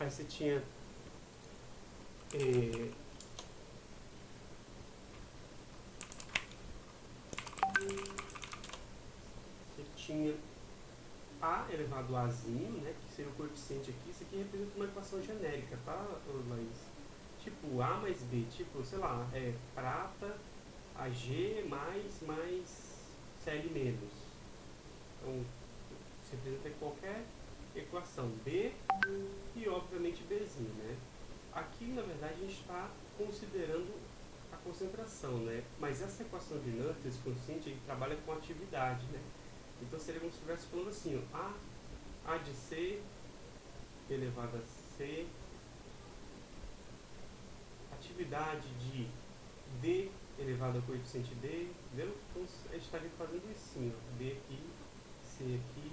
Aí você tinha A elevado a azinho, né, que seria o coeficiente aqui. Isso aqui representa uma equação genérica, tá, Laís? Tipo A mais B, tipo, sei lá, prata, AG mais Cl menos. Então, você representa qualquer equação B e, obviamente, Bzinho, né? Aqui, na verdade, a gente está considerando a concentração, né? Mas essa equação de Nernst, esse consciente, ele trabalha com atividade, né? Então, seria como se estivesse falando assim, ó, A de C elevado a C, atividade de D elevado ao coeficiente D, entendeu? Então, a gente estaria fazendo isso assim, ó, D aqui, C aqui,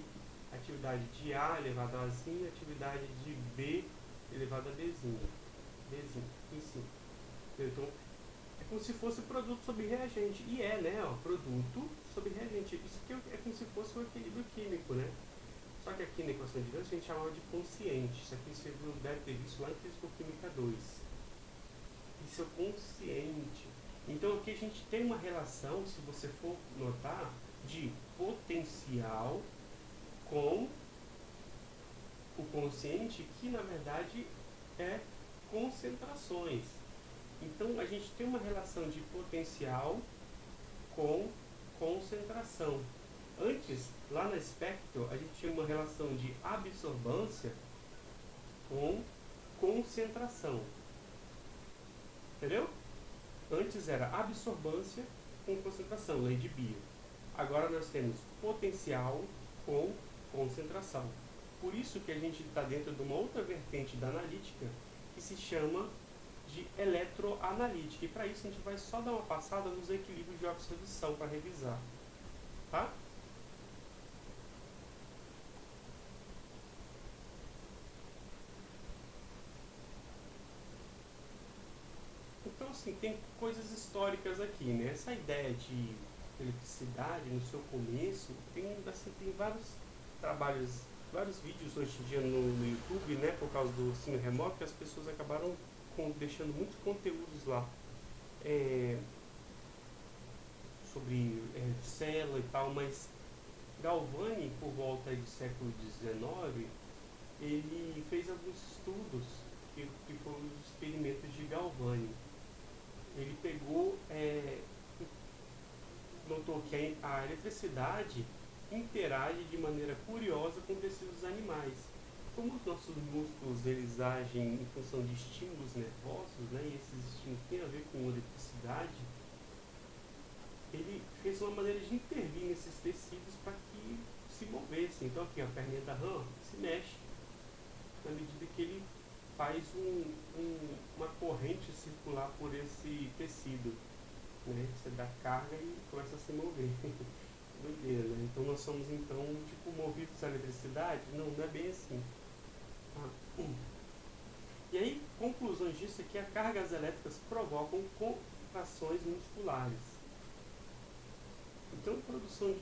atividade de A elevado a Azinho, atividade de B elevado a Bzinho. Bzinho, em cima. Então, é como se fosse produto sobre reagente. E né, ó, produto sobre reagente. Isso aqui é como se fosse um equilíbrio químico, né? Só que aqui na equação de Nernst a gente chamava de consciente. Isso aqui você deve ter visto lá em Físico-Química 2. Isso é o consciente. Então aqui a gente tem uma relação, se você for notar, de potencial com o consciente, que na verdade é concentrações. Então a gente tem uma relação de potencial com concentração. Antes, lá na espectro, a gente tinha uma relação de absorvância com concentração. Entendeu? Antes era absorvância com concentração, lei de Beer. Agora nós temos potencial com concentração. Por isso que a gente está dentro de uma outra vertente da analítica que se chama de eletroanalítica. E para isso a gente vai só dar uma passada nos equilíbrios de oxo-redução para revisar. Tá? Então, assim, tem coisas históricas aqui, né? Essa ideia de eletricidade no seu começo, tem vários trabalhos, vários vídeos hoje em dia no YouTube, né? Por causa do ensino remoto, que as pessoas acabaram deixando muitos conteúdos lá sobre célula e tal, mas Galvani, por volta do século XIX, ele fez alguns estudos que foram os experimentos de Galvani. Ele pegou, notou que a eletricidade interage de maneira curiosa com tecidos animais. Como os nossos músculos eles agem em função de estímulos nervosos, né, e esses estímulos têm a ver com eletricidade, ele fez uma maneira de intervir nesses tecidos para que se movessem. Então aqui a perninha da rã se mexe na medida que ele faz uma corrente circular por esse tecido, né? Você dá carga e começa a se mover. Doideira, né? Então nós somos tipo movidos à eletricidade? Não é bem assim. E aí, conclusões disso é que as cargas elétricas provocam contrações musculares. Então, produção.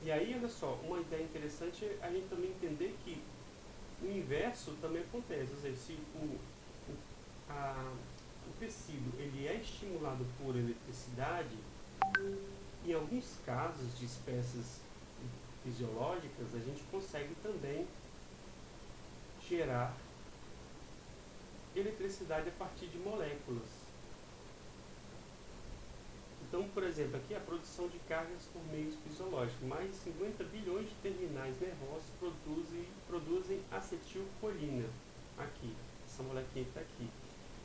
E aí, olha só, uma ideia interessante é a gente também entender que o inverso também acontece. Ou seja, se o tecido ele é estimulado por eletricidade, em alguns casos de espécies fisiológicas, a gente consegue também gerar eletricidade a partir de moléculas. Então, por exemplo, aqui a produção de cargas por meios fisiológicos. Mais de 50 bilhões de terminais nervosos produzem acetilcolina. Aqui, essa molequinha que está aqui.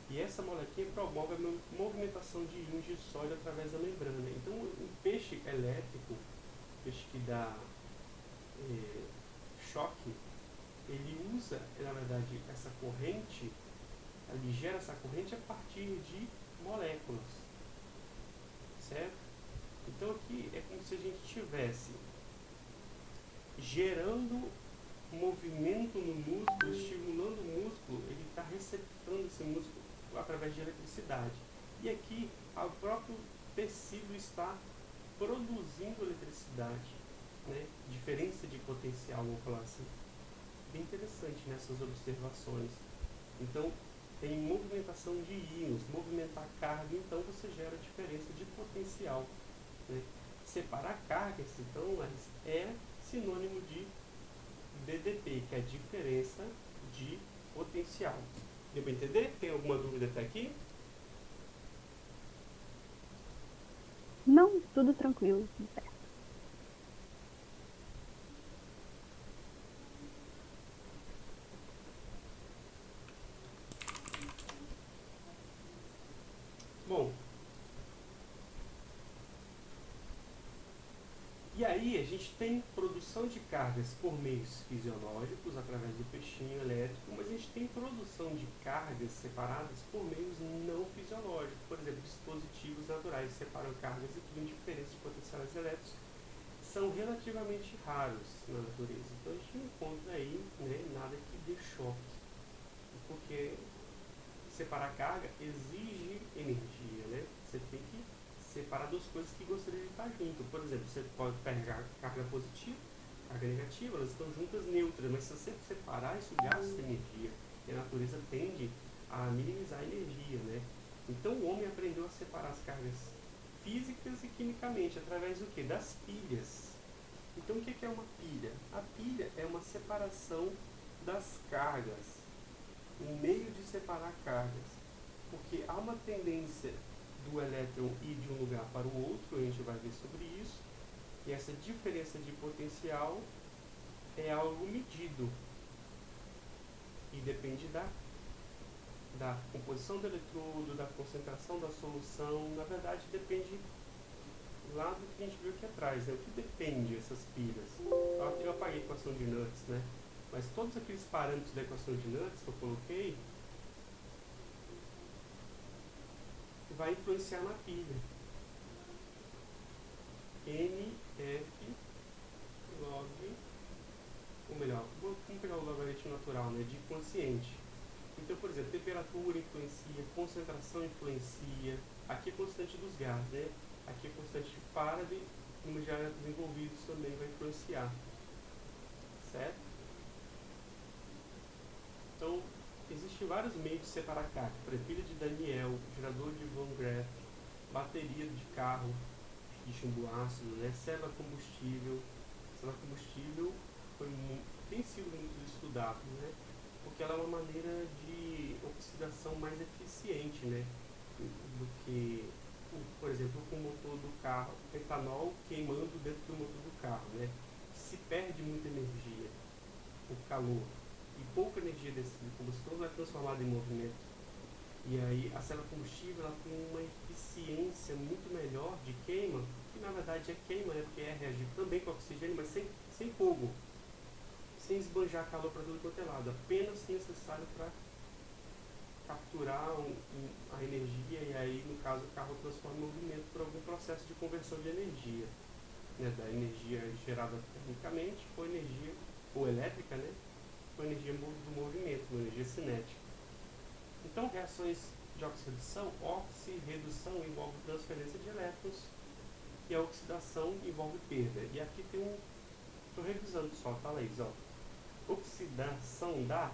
E essa molequinha promove a movimentação de íons de sódio através da membrana. Então, o peixe elétrico, peixe que dá choque, ele usa, na verdade, essa corrente, ele gera essa corrente a partir de moléculas. Certo? Então aqui é como se a gente estivesse gerando movimento no músculo, estimulando o músculo, ele está receptando esse músculo através de eletricidade. E aqui o próprio tecido está produzindo eletricidade, né? Diferença de potencial, vamos falar assim. Bem interessante nessas observações. Então, tem movimentação de íons, movimentar carga, então você gera diferença de potencial, né? Separar cargas, então, é sinônimo de DDP, que é a diferença de potencial. Deu para entender? Tem alguma dúvida até aqui? Não, tudo tranquilo, tudo certo. Bom, e aí a gente tem produção de cargas por meios fisiológicos, através do peixinho elétrico, mas a gente tem produção de cargas separadas por meios não fisiológicos. Por exemplo, dispositivos naturais separam cargas e criam diferenças de potenciais elétricos. São relativamente raros na natureza. Então a gente não encontra aí, né, nada que dê choque. Porque separar carga exige energia, né? Você tem que separar duas coisas que gostaria de estar junto. Por exemplo, você pode pegar carga positiva, carga negativa, elas estão juntas neutras, mas se você separar, isso gasta energia. E a natureza tende a minimizar a energia, né? Então o homem aprendeu a separar as cargas físicas e quimicamente, através do quê? Das pilhas. Então o que é uma pilha? A pilha é uma separação das cargas, um meio de separar cargas, porque há uma tendência do elétron ir de um lugar para o outro, a gente vai ver sobre isso, e essa diferença de potencial é algo medido e depende da composição do eletrodo, da concentração da solução. Na verdade, depende lá do que a gente viu aqui atrás, né? O que depende dessas pilhas? Eu apaguei a equação de Nernst, né? Mas todos aqueles parâmetros da equação de Nernst que eu coloquei vai influenciar na pilha. NF log, ou melhor, vamos pegar o logaritmo natural, né, de quociente. Então, por exemplo, temperatura influencia, concentração influencia, aqui é constante dos gases, né? Aqui é constante de Faraday, número de átomos envolvidos também vai influenciar, certo? Então, existem vários meios de separar carga, por exemplo, pilha de Daniel, gerador de Van Graff, bateria de carro de chumbo ácido, né? Célula combustível. Célula combustível tem sido muito estudado, né? Porque ela é uma maneira de oxidação mais eficiente, né? Do que, por exemplo, com o motor do carro, etanol queimando dentro do motor do carro, né? Se perde muita energia, o calor, e pouca energia desse combustível é transformada em movimento. E aí a célula combustível ela tem uma eficiência muito melhor de queima, que na verdade é queima, né? Porque é reagir também com oxigênio, mas sem fogo, sem esbanjar calor para todo quanto é lado, apenas necessário para capturar a energia e aí, no caso, o carro transforma em movimento por algum processo de conversão de energia, né? Da energia gerada termicamente ou energia ou elétrica, né? Com energia do movimento, uma energia cinética. Então, reações de oxirredução, oxirredução envolve transferência de elétrons e a oxidação envolve perda. E aqui tem estou revisando só, tá, Laís? Ó. Oxidação dá,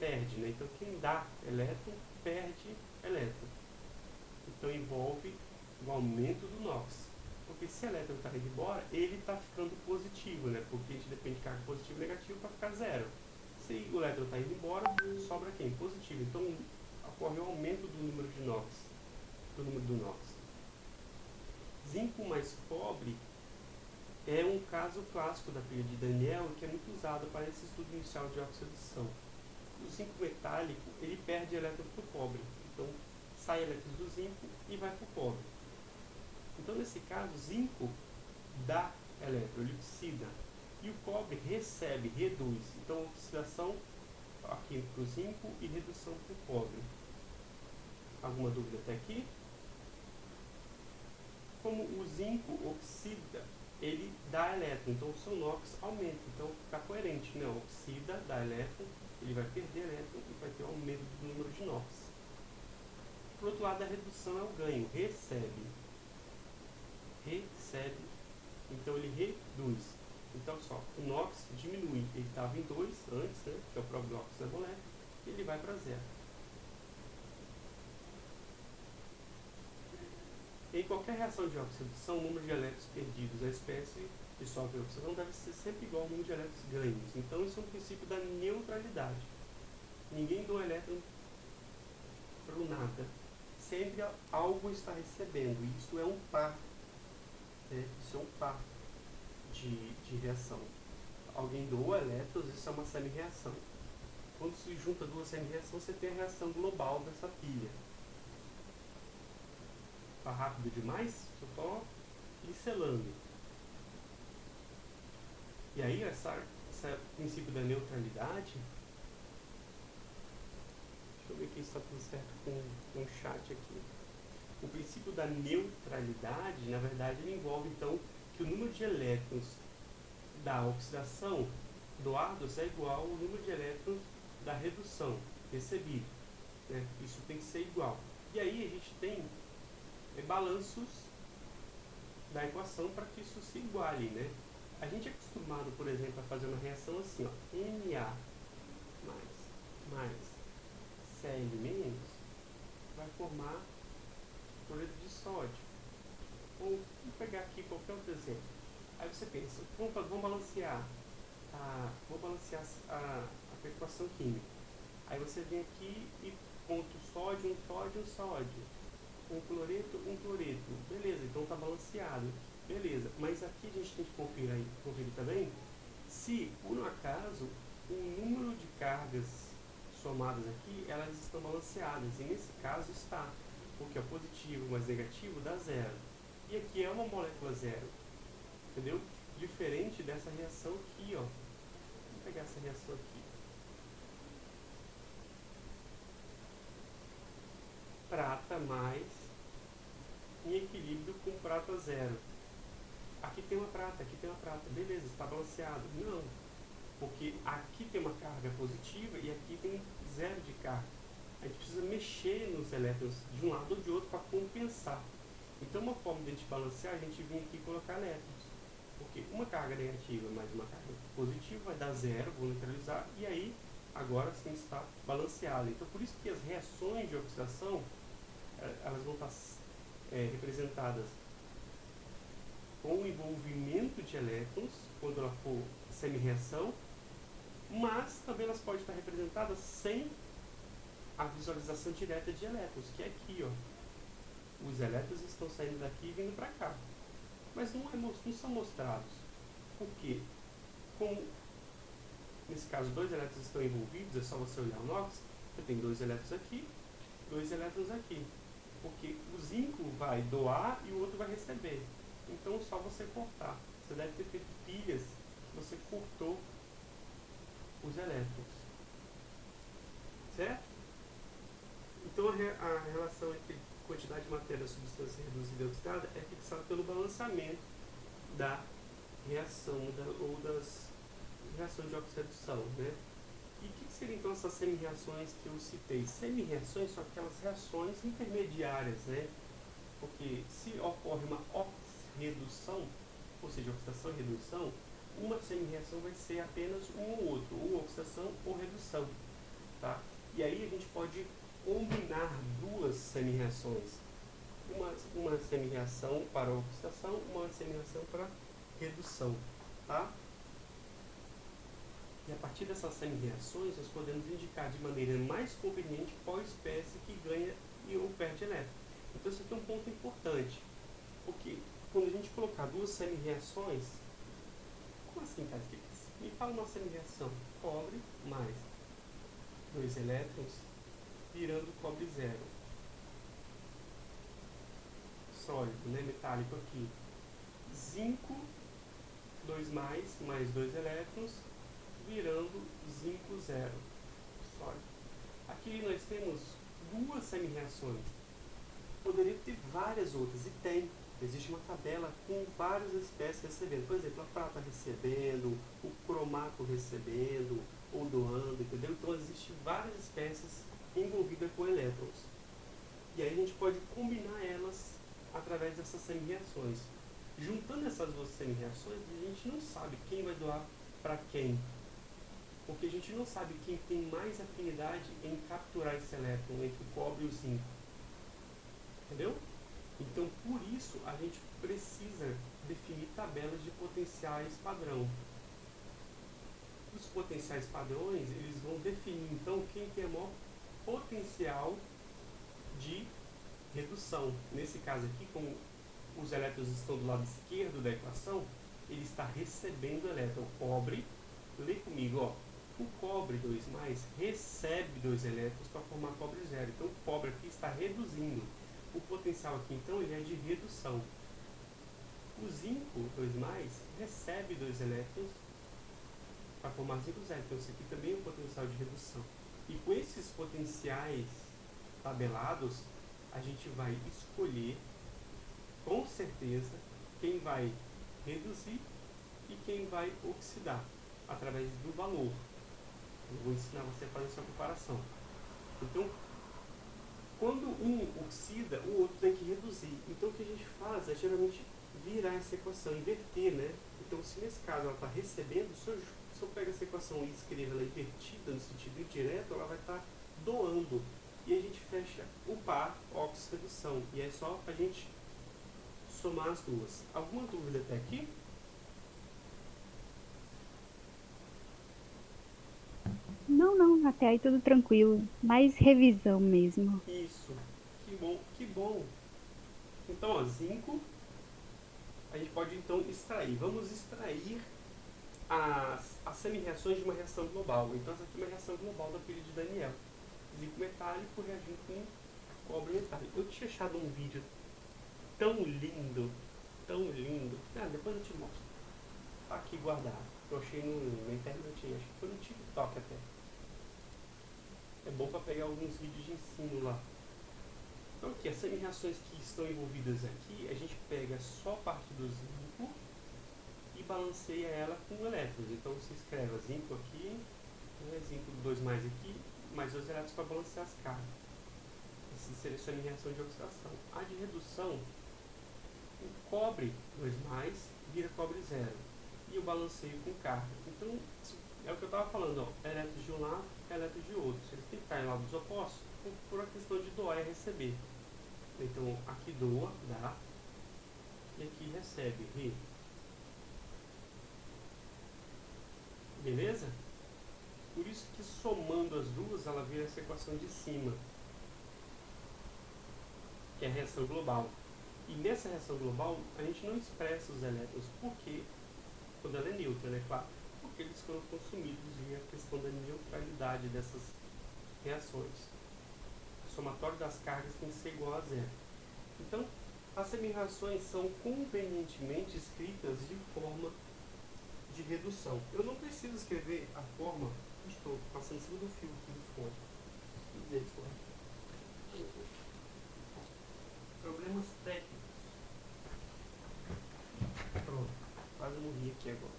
perde, né? Então, quem dá elétron, perde elétron. Então, envolve o aumento do NOx. Porque se o elétron está indo embora, ele está ficando positivo, né? Porque a gente depende de carga positiva e negativa para ficar zero. Se o elétron está indo embora, sobra quem? Positivo. Então, ocorre um aumento do número de NOx, do número do NOx. Zinco mais cobre é um caso clássico da pilha de Daniel que é muito usado para esse estudo inicial de oxidação. O zinco metálico, ele perde elétrons para o cobre. Então, sai elétrons do zinco e vai para o cobre. Então, nesse caso, o zinco dá elétron, ele oxida. E o cobre recebe, reduz. Então, oxidação aqui para o zinco e redução para o cobre. Alguma dúvida até aqui? Como o zinco oxida, ele dá elétron, então o seu NOx aumenta. Então fica coerente, né? Oxida, dá elétron, ele vai perder elétron e vai ter um aumento do número de NOx. Por outro lado, a redução é o ganho, recebe, então ele reduz. Então só, o NOx diminui, ele estava em 2 antes, né? Que é o próprio NOx da molécula, ele vai para zero. Em qualquer reação de oxidação, o número de elétrons perdidos à espécie de sofre oxidação deve ser sempre igual ao número de elétrons ganhos. Então, isso é um princípio da neutralidade. Ninguém doa elétron para o nada. Sempre algo está recebendo. E isso é um par. Isso é um par de reação. Alguém doa elétrons, isso é uma semi-reação. Quando se junta duas semi-reações, você tem a reação global dessa pilha. Está rápido demais? Só estou pincelando. E aí, esse princípio da neutralidade, deixa eu ver aqui se está tudo certo com o chat aqui. O princípio da neutralidade, na verdade, ele envolve, então, que o número de elétrons da oxidação doados é igual ao número de elétrons da redução recebido. Né? Isso tem que ser igual. E aí a gente tem balanços da equação para que isso se iguale, né? A gente é acostumado, por exemplo, a fazer uma reação assim, ó, Na mais Cl- vai formar cloreto de sódio. Ou vou pegar aqui qualquer outro exemplo. Aí você pensa, vamos balancear a equação química. Aí você vem aqui e ponto sódio, um sódio. Um cloreto. Beleza, então está balanceado. Beleza, mas aqui a gente tem que conferir também se, por um acaso, o número de cargas somadas aqui, elas estão balanceadas. E nesse caso está, porque é positivo mais negativo dá zero. E aqui é uma molécula zero. Entendeu? Diferente dessa reação aqui, ó. Vamos pegar essa reação aqui. Prata mais em equilíbrio com prata zero. Aqui tem uma prata. Beleza, está balanceado. Não, porque aqui tem uma carga positiva e aqui tem zero de carga. A gente precisa mexer nos elétrons de um lado ou de outro para compensar. Então, uma forma de a gente balancear, a gente vem aqui e colocar elétrons. Porque uma carga negativa mais uma carga positiva vai dar zero, vou neutralizar, e aí, agora sim está balanceado. Então, por isso que as reações de oxidação, elas vão estar representadas com o envolvimento de elétrons, quando ela for semi-reação, mas também elas podem estar representadas sem a visualização direta de elétrons, que é aqui, ó. Os elétrons estão saindo daqui e vindo para cá. Mas não são mostrados. Porque, como nesse caso 2 elétrons estão envolvidos, é só você olhar o NOx, você tem 2 elétrons aqui, 2 elétrons aqui. Porque o zinco vai doar e o outro vai receber. Então é só você cortar. Você deve ter feito pilhas que você cortou os elétrons. Certo? Então a relação entre quantidade de matéria e substância reduzida e oxidada é fixada pelo balanceamento da reação ou das reações de oxidação, né? E o que seriam então essas semi-reações que eu citei? Semi-reações são aquelas reações intermediárias, né? Porque se ocorre uma oxirredução, ou seja, oxidação e redução, uma semi-reação vai ser apenas um ou outro, ou oxidação ou redução, tá? E aí a gente pode combinar duas semi-reações. Uma semi-reação para oxidação, uma semi-reação para redução, tá? E a partir dessas semi-reações, nós podemos indicar de maneira mais conveniente qual espécie que ganha ou perde elétron. Então, isso aqui é um ponto importante, porque quando a gente colocar duas semi-reações, como assim, cara? Me fala uma semi-reação: cobre mais 2 elétrons, virando cobre zero. Sólido, né? Metálico aqui. Zinco, 2 mais 2 elétrons, virando zinco zero. Sólido. Aqui nós temos duas semi-reações. Poderia ter várias outras, e tem. Existe uma tabela com várias espécies recebendo. Por exemplo, a prata recebendo, o cromato recebendo, ou doando, entendeu? Então, existem várias espécies envolvidas com elétrons. E aí a gente pode combinar elas através dessas semi-reações. Juntando essas duas semi-reações, a gente não sabe quem vai doar para quem. Porque a gente gente não sabe quem tem mais afinidade em capturar esse elétron entre o cobre e o zinco. Entendeu? Então, por isso, a gente precisa definir tabelas de potenciais padrão. Os potenciais padrões, eles vão definir, então, quem tem o maior potencial de redução. Nesse caso aqui, como os elétrons estão do lado esquerdo da equação, ele está recebendo o elétron. Cobre, lê comigo, ó. O cobre 2+, recebe 2 elétrons para formar cobre 0. Então, o cobre aqui está reduzindo. O potencial aqui, então, ele é de redução. O zinco 2+, recebe 2 elétrons para formar zinco 0. Então, isso aqui também é um potencial de redução. E com esses potenciais tabelados, a gente vai escolher, com certeza, quem vai reduzir e quem vai oxidar, através do valor. Eu vou ensinar você a fazer essa comparação. Então, quando um oxida, o outro tem que reduzir. Então, o que a gente faz é, geralmente, virar essa equação, inverter, né? Então, se nesse caso ela está recebendo, se eu pego essa equação e escrevo ela invertida, no sentido indireto, ela vai estar doando. E a gente fecha o par oxi-redução. E é só a gente somar as duas. Alguma dúvida até aqui? Não, até aí tudo tranquilo. Mais revisão mesmo. Isso. Que bom, que bom. Então, ó, zinco, a gente pode então extrair. Vamos extrair as semi-reações de uma reação global. Então, essa aqui é uma reação global da pilha de Daniel. Zinco metálico reagindo com cobre metálico. Eu tinha achado um vídeo tão lindo, tão lindo. Depois eu te mostro. Tá aqui guardado. Eu achei na internet, acho que foi no TikTok até. É bom para pegar alguns vídeos de ensino lá. Então aqui, as semi-reações que estão envolvidas aqui, a gente pega só a parte do zinco e balanceia ela com elétrons. Então você escreve zinco aqui, zinco 2+ aqui, mais 2 elétrons para balancear as cargas. Essa seria a semi-reação de oxidação. A de redução, o cobre 2+ vira cobre 0. E o balanceio com carga. Então, é o que eu estava falando, ó, elétrons de um lado, elétrons de outro. Eles têm que estar em lados opostos por uma questão de doar e receber. Então, aqui doa, dá, e aqui recebe, re. Beleza? Por isso que somando as duas, ela vira essa equação de cima, que é a reação global. E nessa reação global, a gente não expressa os elétrons, porque quando ela é neutra, né, claro, porque eles foram consumidos e a questão da neutralidade dessas reações. O somatório das cargas tem que ser igual a 0. Então, as semi-reações são convenientemente escritas de forma de redução. Eu não preciso escrever a forma, estou passando em cima do fio aqui do fone. Problemas técnicos. Pronto, quase morri aqui agora.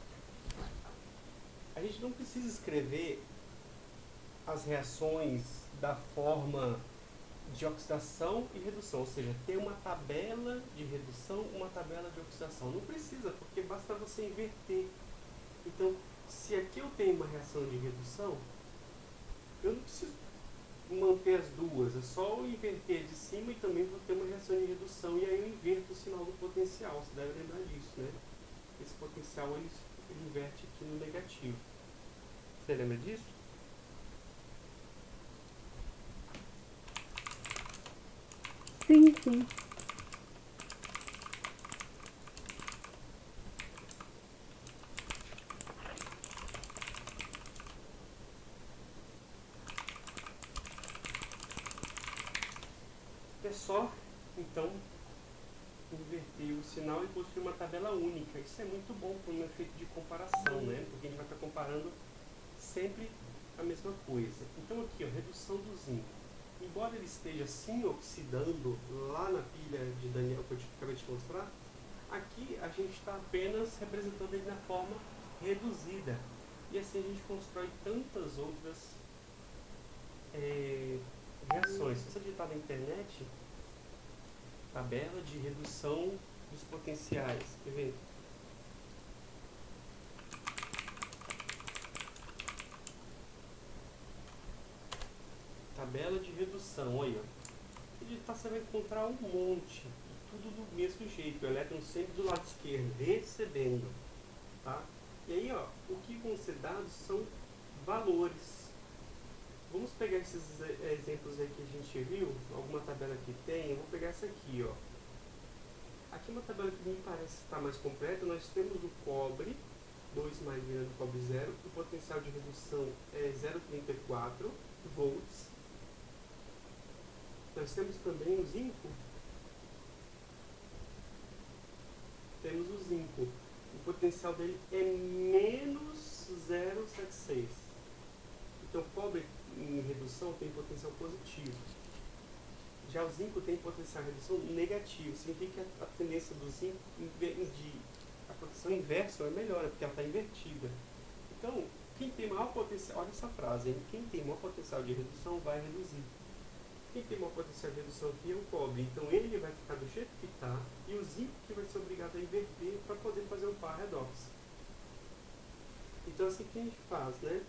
A gente não precisa escrever as reações da forma de oxidação e redução, ou seja, ter uma tabela de redução, uma tabela de oxidação. Não precisa, porque basta você inverter. Então, se aqui eu tenho uma reação de redução, eu não preciso manter as duas, é só eu inverter de cima e também vou ter uma reação de redução, e aí eu inverto o sinal do potencial. Você deve lembrar disso, né? Esse potencial ele inverte aqui no negativo. Você lembra disso? Sim. É só, então, inverter o sinal e construir uma tabela única. Isso é muito bom para um efeito de comparação, né? Porque a gente vai estar comparando sempre a mesma coisa. Então aqui, ó, redução do zinco. Embora ele esteja sim oxidando lá na pilha de Daniel que eu acabei de mostrar, aqui a gente está apenas representando ele na forma reduzida. E assim a gente constrói tantas outras reações. Se você digitar na internet, tabela de redução dos potenciais, quer ver? tabela de redução, aí, ó. Você vai encontrar um monte, tudo do mesmo jeito, o elétron sempre do lado esquerdo, recebendo, tá? E aí, ó, o que vão ser dados são valores. Vamos pegar esses exemplos aí que a gente viu, alguma tabela que tem, eu vou pegar essa aqui, ó. Aqui uma tabela que me parece estar mais completa, nós temos o cobre, 2 mais virando cobre 0, o potencial de redução é 0,34 volts. Nós temos também o zinco. Temos o zinco. O potencial dele é menos 0,76. Então, o cobre em redução tem potencial positivo. Já o zinco tem potencial de redução negativo. Significa que a tendência do zinco a potencial inversa é melhor, porque ela está invertida. Então, quem tem maior potencial, olha essa frase, hein? Quem tem maior potencial de redução vai reduzir. Quem tem maior potencial de redução aqui é o cobre. Então ele vai ficar do jeito que está e o zinco que vai ser obrigado a inverter para poder fazer o par redox. Então assim que a gente faz, né?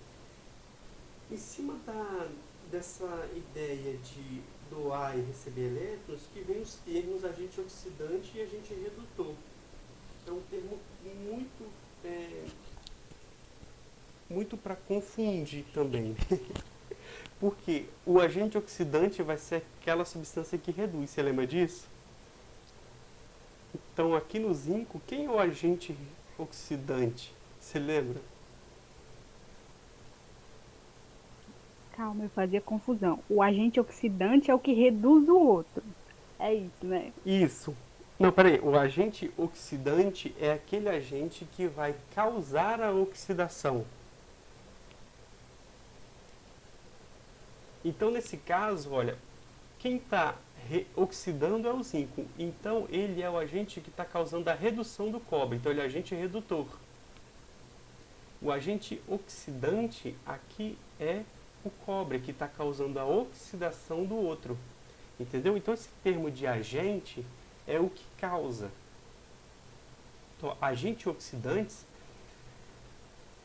Em cima dessa ideia de doar e receber elétrons, que vem os termos agente oxidante e agente redutor. É um termo muito para confundir também. Porque o agente oxidante vai ser aquela substância que reduz, você lembra disso? Então aqui no zinco, quem é o agente oxidante? Você lembra? Calma, eu fazia confusão. O agente oxidante é o que reduz o outro. É isso, né? Isso. Não, peraí. O agente oxidante é aquele agente que vai causar a oxidação. Então, nesse caso, olha, quem está oxidando é o zinco. Então, ele é o agente que está causando a redução do cobre. Então, ele é o agente redutor. O agente oxidante aqui é o cobre, que está causando a oxidação do outro. Entendeu? Então, esse termo de agente é o que causa. Então, agentes oxidantes,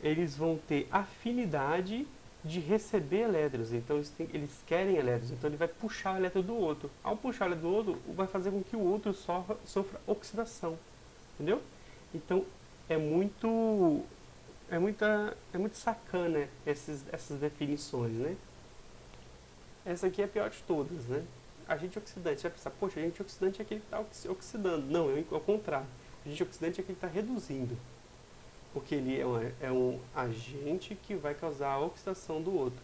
eles vão ter afinidade de receber elétrons. Então, eles querem elétrons. Então, ele vai puxar o elétron do outro. Ao puxar o elétron do outro, vai fazer com que o outro sofra oxidação. Entendeu? Então, é muito sacana essas definições, né? Essa aqui é a pior de todas, né? Agente oxidante, você vai pensar, poxa, agente oxidante é aquele que está oxidando. Não, é ao contrário. Agente oxidante é aquele que está reduzindo. Porque ele é um agente que vai causar a oxidação do outro.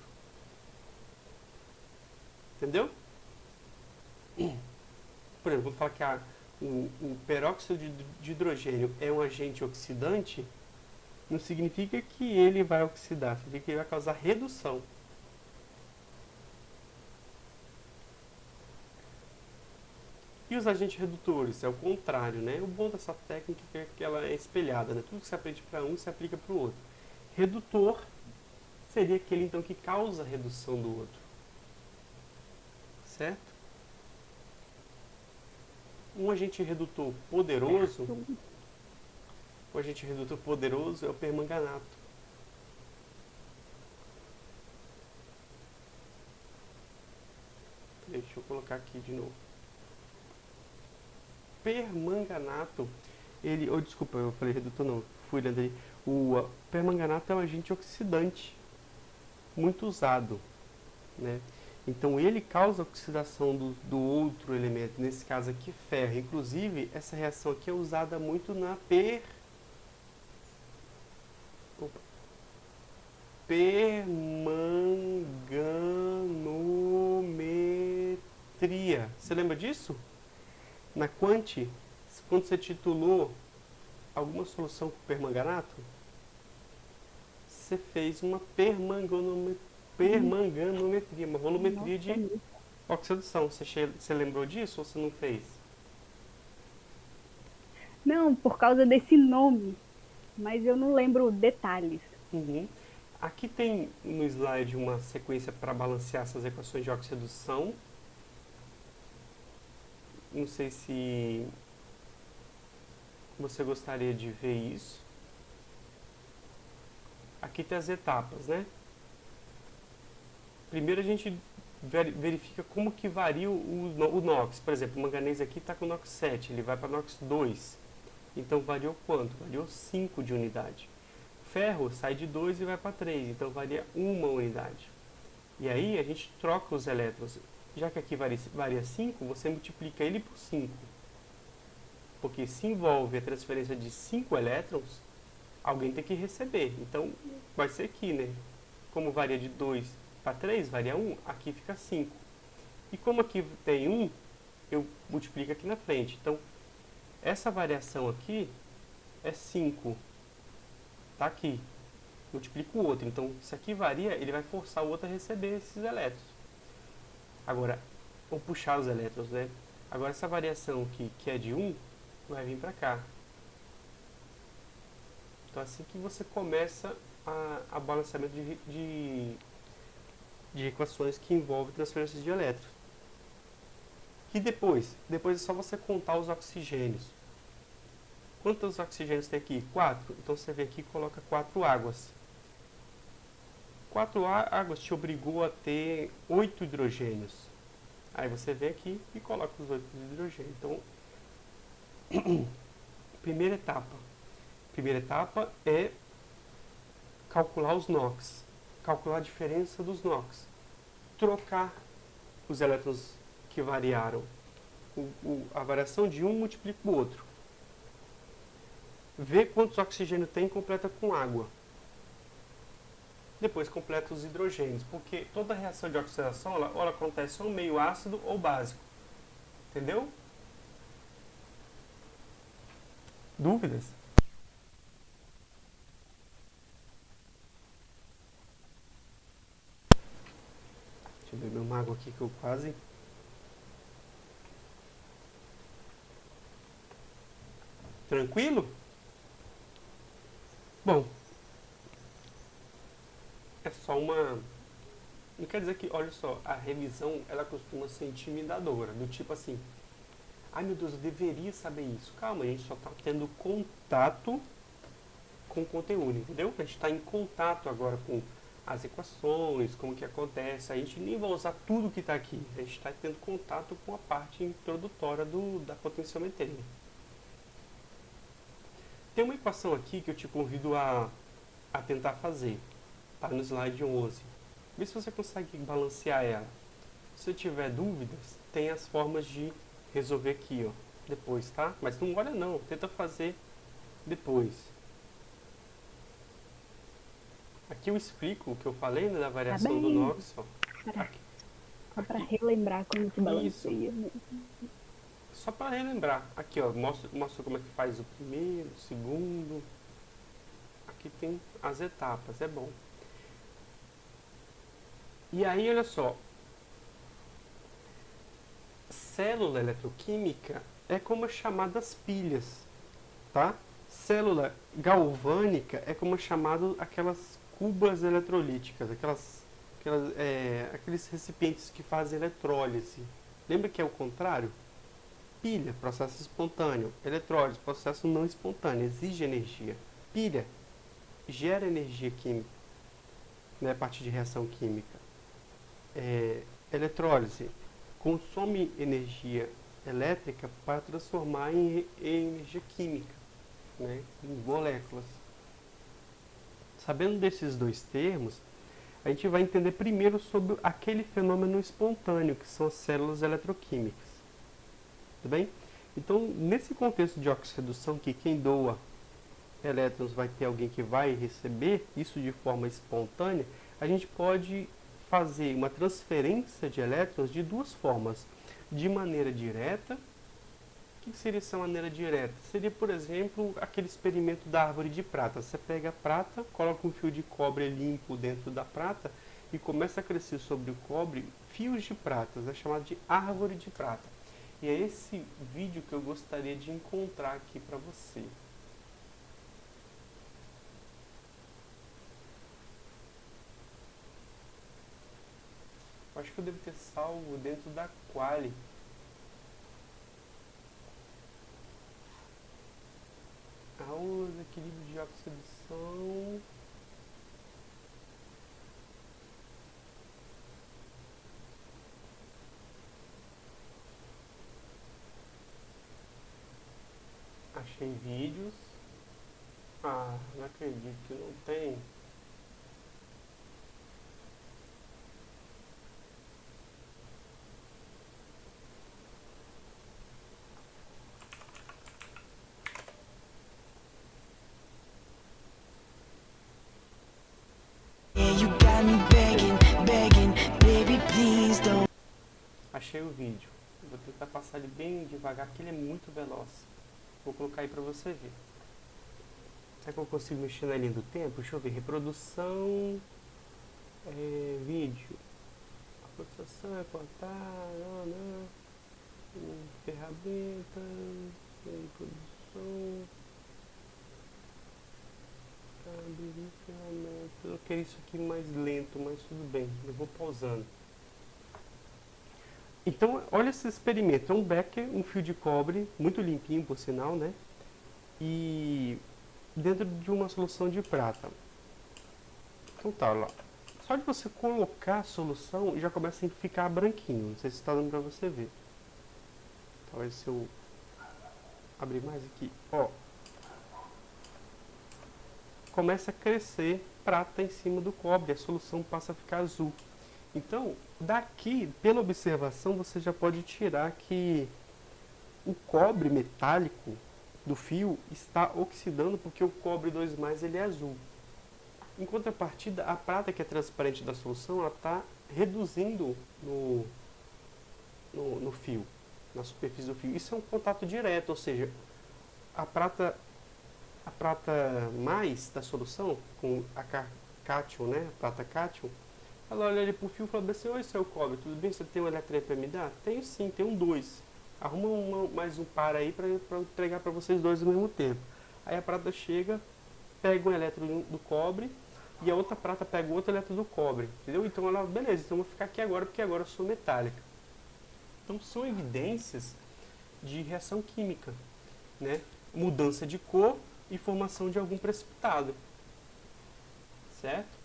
Entendeu? Por exemplo, vou falar que o peróxido de hidrogênio é um agente oxidante, não significa que ele vai oxidar, significa que ele vai causar redução. E os agentes redutores? É o contrário, né? O bom dessa técnica é que ela é espelhada, né? Tudo que você aprende para um, se aplica para o outro. Redutor seria aquele, então, que causa a redução do outro. Certo? Um agente redutor poderoso, o agente redutor poderoso é o permanganato. Deixa eu colocar aqui de novo. Permanganato, desculpa, eu falei redutor não, fui lendo ali. O permanganato é um agente oxidante muito usado, né? Então ele causa oxidação do outro elemento, nesse caso aqui ferro. Inclusive, essa reação aqui é usada muito na permanganometria. Você lembra disso? Na Quant, quando você titulou alguma solução com permanganato, você fez uma permanganometria, uma volumetria de oxidação. Você lembrou disso ou você não fez? Não, por causa desse nome. Mas eu não lembro detalhes. Uhum. Aqui tem no slide uma sequência para balancear essas equações de oxidação. Não sei se você gostaria de ver isso. Aqui tem as etapas, né? Primeiro a gente verifica como que varia o NOx. Por exemplo, o manganês aqui está com NOx 7, ele vai para NOx 2. Então variou quanto? Variou 5 de unidade. Ferro sai de 2 e vai para 3, então varia 1 unidade. E aí a gente troca os elétrons. Já que aqui varia 5, você multiplica ele por 5. Porque se envolve a transferência de 5 elétrons, alguém tem que receber. Então vai ser aqui, né? Como varia de 2 para 3, varia 1, aqui fica 5. E como aqui tem 1, eu multiplico aqui na frente. Então, essa variação aqui é 5. Está aqui. Multiplico o outro. Então, se aqui varia, ele vai forçar o outro a receber esses elétrons. Agora, ou puxar os elétrons, né? Agora, essa variação aqui, que é de 1, vai vir para cá. Então, assim que você começa a balanceamento de equações que envolvem transferências de elétrons. E depois? Depois é só você contar os oxigênios. Quantos oxigênios tem aqui? 4. Então você vem aqui e coloca 4 águas. 4 águas te obrigou a ter 8 hidrogênios. Aí você vem aqui e coloca os 8 hidrogênios. Então, primeira etapa. Primeira etapa é calcular os NOx. Calcular a diferença dos NOx. Trocar os elétrons que variaram. A variação de um multiplica o outro. Vê quantos oxigênios tem e completa com água. Depois completa os hidrogênios, porque toda reação de oxidação ela acontece ou meio ácido ou básico. Entendeu? Dúvidas? Deixa eu beber uma água aqui que eu quase... Tranquilo? Bom, é só uma... Não quer dizer que, olha só, a revisão ela costuma ser intimidadora, do tipo assim, ai meu Deus, eu deveria saber isso. Calma, a gente só está tendo contato com o conteúdo, entendeu? A gente está em contato agora com as equações, como que acontece. A gente nem vai usar tudo que está aqui, a gente está tendo contato com a parte introdutória da potenciometria. Tem uma equação aqui que eu te convido a tentar fazer. Está no slide 11. Vê se você consegue balancear ela. Se você tiver dúvidas, tem as formas de resolver aqui, ó, depois, tá? Mas não olha não, tenta fazer depois. Aqui eu explico o que eu falei, né, da variação do NOx, ó. Só para relembrar como que balanceia. Né? Só para relembrar. Aqui, ó, mostra como é que faz o primeiro, o segundo. Aqui tem as etapas, é bom. E aí, olha só. Célula eletroquímica é como as chamadas pilhas, tá? Célula galvânica é como chamado aquelas cubas eletrolíticas, aqueles recipientes que fazem eletrólise. Lembra que é o contrário? Pilha, processo espontâneo. Eletrólise, processo não espontâneo, exige energia. Pilha gera energia química, né, a partir de reação química. Eletrólise consome energia elétrica para transformar em energia química, né, em moléculas. Sabendo desses dois termos, a gente vai entender primeiro sobre aquele fenômeno espontâneo, que são as células eletroquímicas. Tudo bem? Então, nesse contexto de oxirredução, que quem doa elétrons vai ter alguém que vai receber, isso de forma espontânea, a gente pode fazer uma transferência de elétrons de duas formas. De maneira direta. O que seria essa maneira direta? Seria, por exemplo, aquele experimento da árvore de prata. Você pega a prata, coloca um fio de cobre limpo dentro da prata e começa a crescer sobre o cobre fios de pratas. É chamado de árvore de prata. E é esse vídeo que eu gostaria de encontrar aqui para você. Acho que eu devo ter salvo dentro da Quali. Aula de equilíbrio de oxidação. achei vídeos. Ah, não acredito que não tem. You got me begging, begging, baby, please don't. Achei o vídeo. Vou tentar passar ele bem devagar, porque ele é muito veloz. Vou colocar aí pra você ver. Será que eu consigo mexer na linha do tempo? Deixa eu ver. Reprodução. Vídeo. A processação é cortar. Ferramenta. Reprodução. Abrir ferramenta. Eu queria isso aqui mais lento, mas tudo bem. Eu vou pausando. Então, olha esse experimento. É um becker, um fio de cobre, muito limpinho por sinal, né? E dentro de uma solução de prata. Então tá, lá. Só de você colocar a solução, já começa a ficar branquinho. Não sei se está dando pra você ver. Talvez se eu abrir mais aqui. Ó. Começa a crescer prata em cima do cobre. A solução passa a ficar azul. Então, daqui, pela observação, você já pode tirar que o cobre metálico do fio está oxidando porque o cobre 2+, ele é azul. Em contrapartida, a prata que é transparente da solução, ela está reduzindo no fio, na superfície do fio. Isso é um contato direto, ou seja, a prata mais da solução, com a cátion, né, a prata cátion, ela olha ali pro fio e fala assim: oi, seu cobre, tudo bem? Você tem um elétron para me dar? Tenho sim, tenho 2. Arruma mais um par aí para entregar para vocês dois ao mesmo tempo. Aí a prata chega, pega um elétron do cobre e a outra prata pega o outro elétron do cobre, entendeu? Então ela, beleza, então eu vou ficar aqui agora porque agora eu sou metálica. Então são evidências de reação química, né? Mudança de cor e formação de algum precipitado, certo?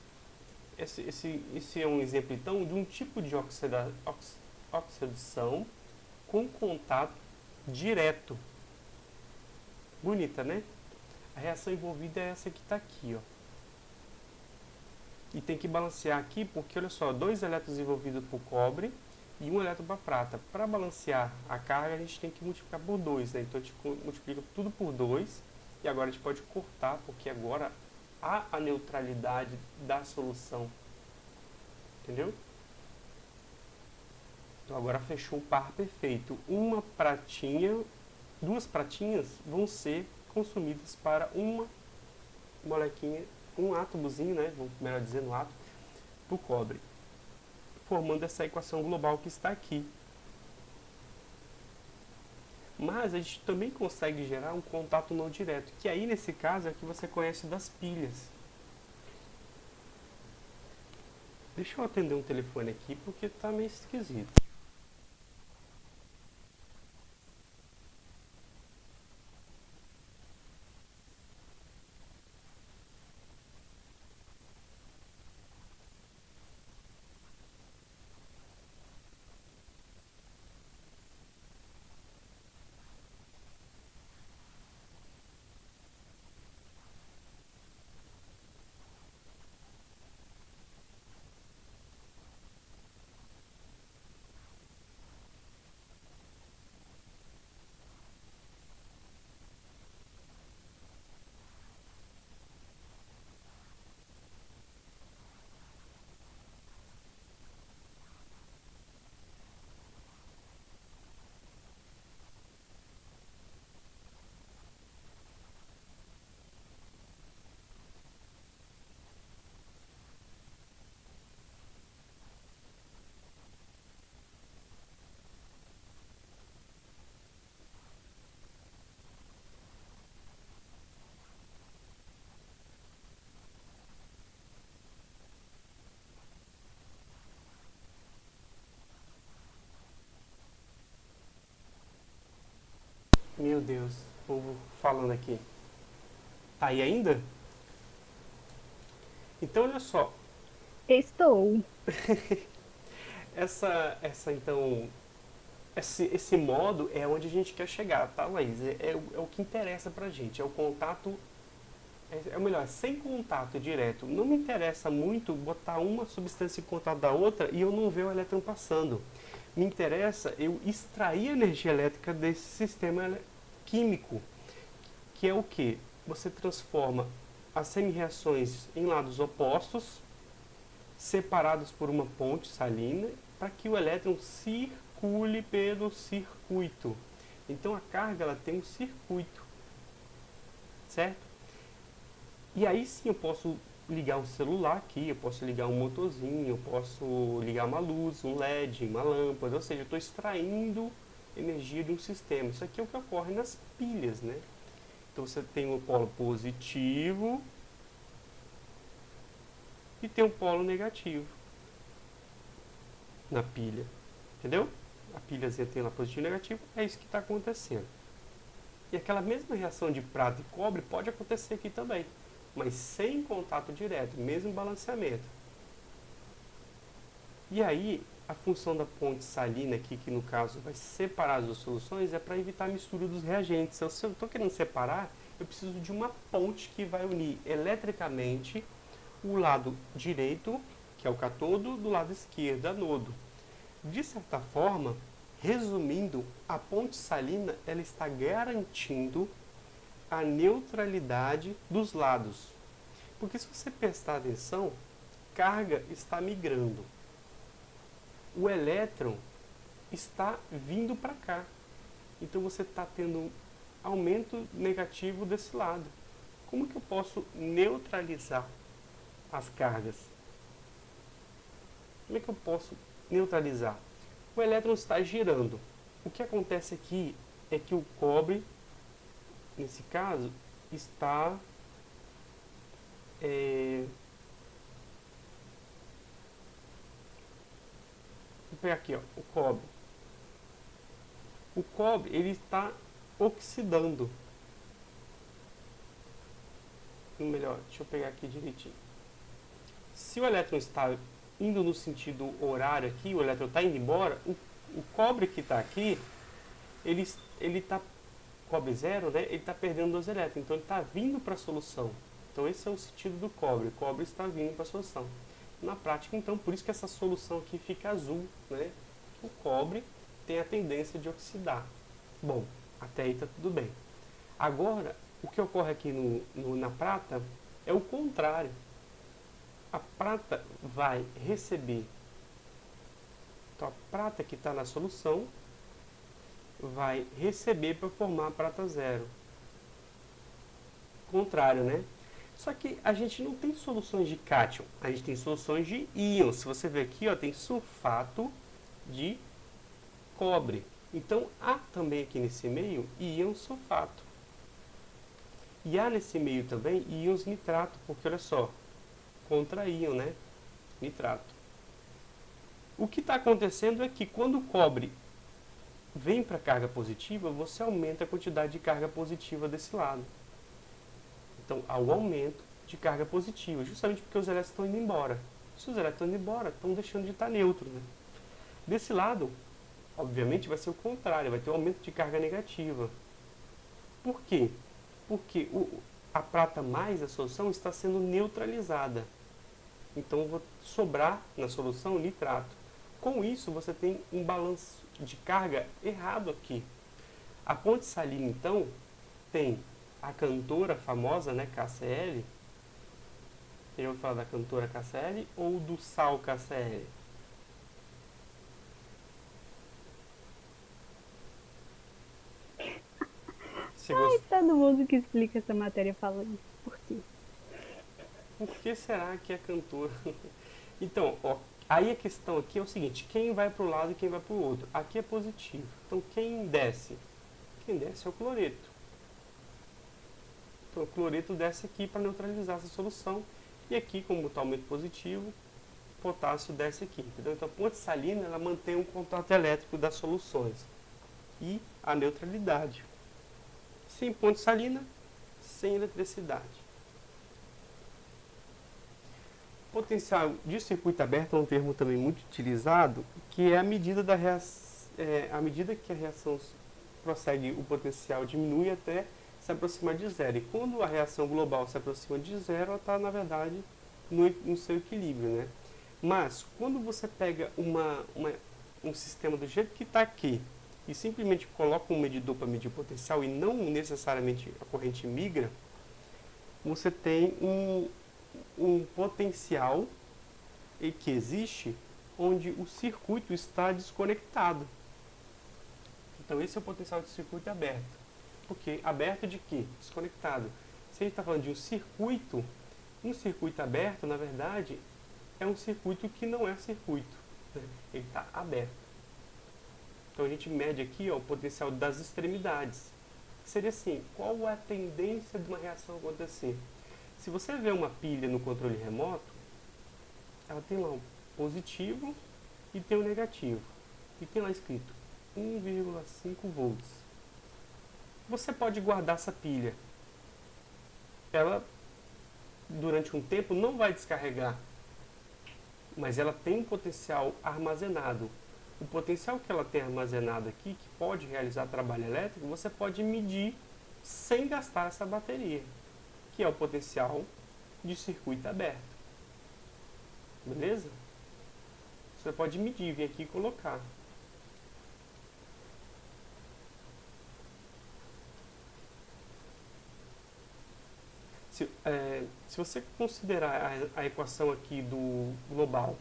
Esse é um exemplo, então, de um tipo de oxidação com contato direto. Bonita, né? A reação envolvida é essa que está aqui, ó. E tem que balancear aqui, porque, olha só, 2 elétrons envolvidos por cobre e 1 elétron para prata. Para balancear a carga, a gente tem que multiplicar por 2, né? Então, a gente multiplica tudo por 2. E agora a gente pode cortar, porque agora há a neutralidade da solução. Entendeu? Então agora fechou o par perfeito. Uma pratinha, 2 pratinhas vão ser consumidas para uma molequinha, um átomozinho, né? Melhor dizendo, átomo, do cobre. Formando essa equação global que está aqui. Mas a gente também consegue gerar um contato não direto, que aí nesse caso é o que você conhece das pilhas. Deixa eu atender um telefone aqui porque tá meio esquisito. Meu Deus, o povo falando aqui. Tá aí ainda? Então olha só, Estou. essa então esse modo é onde a gente quer chegar, tá, Laís? É o que interessa pra gente, é o contato, é o melhor, sem contato direto. Não me interessa muito botar uma substância em contato da outra e eu não ver o elétron passando. Me interessa eu extrair a energia elétrica desse sistema químico, que é o que? Você transforma as semi-reações em lados opostos, separados por uma ponte salina, para que o elétron circule pelo circuito. Então a carga ela tem um circuito, certo? E aí sim eu posso ligar um celular aqui, eu posso ligar um motorzinho, eu posso ligar uma luz, um LED, uma lâmpada, ou seja, eu estou extraindo energia de um sistema. Isso aqui é o que ocorre nas pilhas, né? Então você tem um polo positivo e tem um polo negativo na pilha, entendeu? A pilhazinha tem lá positivo e negativo, é isso que está acontecendo. E aquela mesma reação de prata e cobre pode acontecer aqui também, mas sem contato direto, mesmo balanceamento. E aí, a função da ponte salina aqui, que no caso vai separar as duas soluções, é para evitar a mistura dos reagentes. Se eu estou querendo separar, eu preciso de uma ponte que vai unir eletricamente o lado direito, que é o catodo, do lado esquerdo, anodo. De certa forma, resumindo, a ponte salina ela está garantindo a neutralidade dos lados. Porque se você prestar atenção, carga está migrando. O elétron está vindo para cá. Então você está tendo um aumento negativo desse lado. Como que eu posso neutralizar as cargas? Como é que eu posso neutralizar? O elétron está girando. O que acontece aqui é que o cobre, nesse caso, está vou pegar aqui, ó, o cobre. O cobre ele está oxidando. Melhor, deixa eu pegar aqui direitinho. Se o elétron está indo no sentido horário aqui, o elétron está indo embora, o cobre que está aqui, ele está, cobre zero, né? Ele está perdendo 2 elétrons, então ele está vindo para a solução. Então esse é o sentido do cobre, o cobre está vindo para a solução. Na prática, então, por isso que essa solução aqui fica azul, né? O cobre tem a tendência de oxidar. Bom, até aí está tudo bem. Agora, o que ocorre aqui na prata é o contrário. A prata vai receber, então a prata que está na solução vai receber para formar a prata zero. Contrário, né? Só que a gente não tem soluções de cátion, a gente tem soluções de íon. Se você ver aqui, ó, tem sulfato de cobre. Então há também aqui nesse meio íon sulfato. E há nesse meio também íons nitrato, porque olha só, contra íon, né? Nitrato. O que está acontecendo é que quando o cobre vem para a carga positiva, você aumenta a quantidade de carga positiva desse lado. Então, há um aumento de carga positiva, justamente porque os elétrons estão indo embora. Se os elétrons estão indo embora, estão deixando de estar neutros, né? Desse lado, obviamente, vai ser o contrário, vai ter um aumento de carga negativa. Por quê? Porque a prata mais a solução está sendo neutralizada. Então, vou sobrar na solução nitrato. Com isso, você tem um balanço de carga errado aqui. A ponte salina, então, tem a cantora famosa, né, KCl. Você já ouviu falar da cantora KCl ou do sal KCl? Ai, todo mundo que explica essa matéria fala isso. Por quê? Por que será que é cantora? Então, ó, aí a questão aqui é o seguinte, quem vai para o lado e quem vai para o outro? Aqui é positivo. Então, quem desce? Quem desce é o cloreto. Então, o cloreto desce aqui para neutralizar essa solução. E aqui, como está aumento positivo, o potássio desce aqui. Entendeu? Então, a ponte salina ela mantém um contato elétrico das soluções. E a neutralidade. Sem ponte salina, sem eletricidade. Potencial de circuito aberto é um termo também muito utilizado, que é a medida da à medida que a reação prossegue, o potencial diminui até se aproximar de zero. E quando a reação global se aproxima de zero, ela está, na verdade, no seu equilíbrio, né? Mas, quando você pega um sistema do jeito que está aqui e simplesmente coloca um medidor para medir o potencial e não necessariamente a corrente migra, você tem um potencial que existe onde o circuito está desconectado. Então esse é o potencial de circuito aberto. Porque aberto de quê? Desconectado. Se a gente está falando de um circuito aberto, na verdade, é um circuito que não é circuito, né? Ele está aberto. Então a gente mede aqui, ó, o potencial das extremidades. Seria assim, qual é a tendência de uma reação acontecer? Se você vê uma pilha no controle remoto, ela tem lá um positivo e tem um negativo. E tem lá escrito 1,5 volts. Você pode guardar essa pilha. Ela, durante um tempo, não vai descarregar. Mas ela tem um potencial armazenado. O potencial que ela tem armazenado aqui, que pode realizar trabalho elétrico, você pode medir sem gastar essa bateria, que é o potencial de circuito aberto. Beleza? Você pode medir, vir aqui e colocar. Se você considerar a equação aqui do global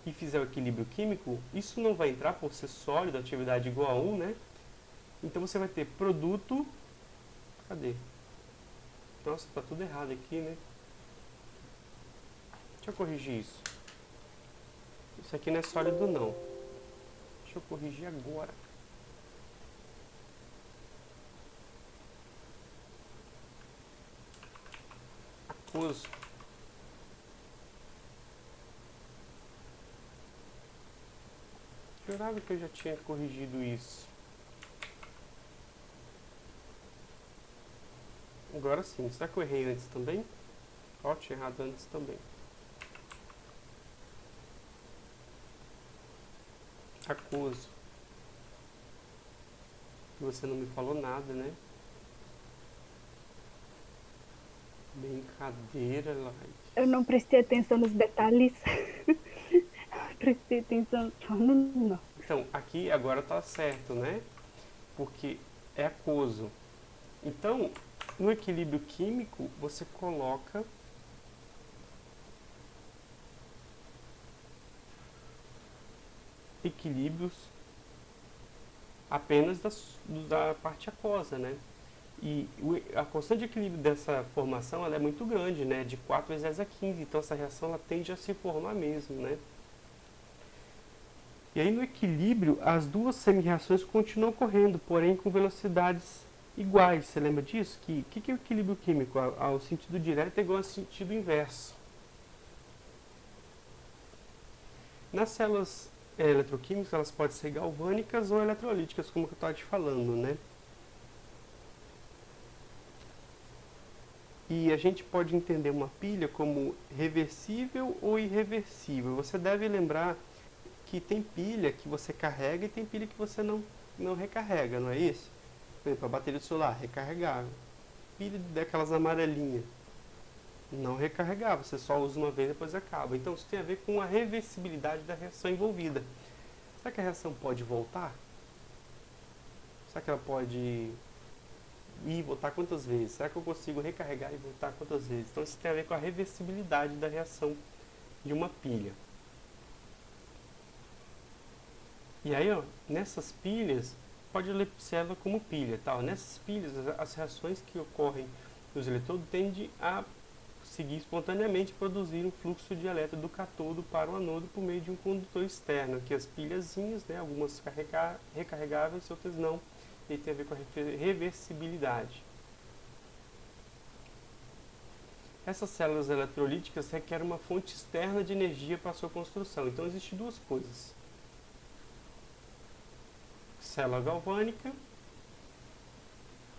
e fizer o equilíbrio químico, isso não vai entrar por ser sólido, atividade igual a 1, né? Então você vai ter produto... Cadê? Nossa, tá tudo errado aqui, né? Deixa eu corrigir isso. Isso aqui não é sólido, não. Deixa eu corrigir agora. Aquoso. Jurava que eu já tinha corrigido isso. Agora sim. Será que eu errei antes também? Ó, tinha errado antes também. Aquoso. Você não me falou nada, né? Brincadeira, Laís. Eu não prestei atenção nos detalhes. Prestei atenção só no nó. Então, aqui agora tá certo, né? Porque é aquoso. Então, no equilíbrio químico, você coloca equilíbrios apenas da parte aquosa, né? E a constante de equilíbrio dessa formação ela é muito grande, né? De 4 vezes 10 a 15. Então, essa reação ela tende a se formar mesmo, né? E aí, no equilíbrio, as duas semi-reações continuam ocorrendo, porém com velocidades iguais. Você lembra disso? O que é o equilíbrio químico? Ao sentido direto é igual ao sentido inverso. Nas células eletroquímicas, elas podem ser galvânicas ou eletrolíticas, como eu estava te falando, né? E a gente pode entender uma pilha como reversível ou irreversível. Você deve lembrar que tem pilha que você carrega e tem pilha que você não recarrega, não é isso? Por exemplo, a bateria do celular, recarregável. Pilha daquelas amarelinhas, não recarregável, você só usa uma vez e depois acaba. Então isso tem a ver com a reversibilidade da reação envolvida. Será que a reação pode voltar? Será que ela pode ir e voltar quantas vezes? Será que eu consigo recarregar e voltar quantas vezes? Então isso tem a ver com a reversibilidade da reação de uma pilha. E aí, ó, nessas pilhas, pode observar como pilha, tá? Nessas pilhas, as reações que ocorrem nos eletrodos tendem a seguir espontaneamente produzir um fluxo de elétron do cátodo para o anodo por meio de um condutor externo, que as pilhazinhas, né, algumas recarregáveis, outras não, e tem a ver com a reversibilidade. Essas células eletrolíticas requerem uma fonte externa de energia para sua construção. Então existem duas coisas: célula galvânica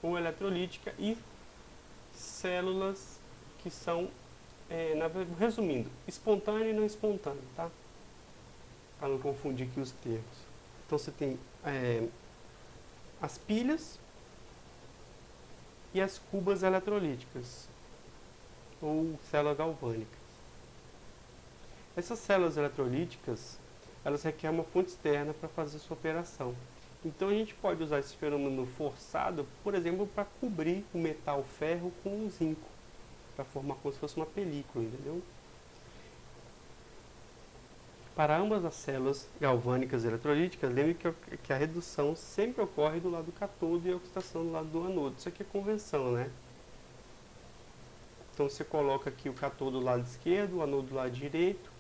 ou eletrolítica e células que são, resumindo, espontâneo e não espontâneo, tá? Para não confundir aqui os termos. Então você tem as pilhas e as cubas eletrolíticas, ou células galvânicas. Essas células eletrolíticas, elas requerem uma fonte externa para fazer sua operação. Então a gente pode usar esse fenômeno forçado, por exemplo, para cobrir o metal ferro com o zinco, para formar como se fosse uma película, entendeu? Para ambas as células galvânicas e eletrolíticas, lembre que a redução sempre ocorre do lado do cátodo e a oxidação do lado do anodo. Isso aqui é convenção, né? Então você coloca aqui o cátodo do lado esquerdo, o anodo do lado direito,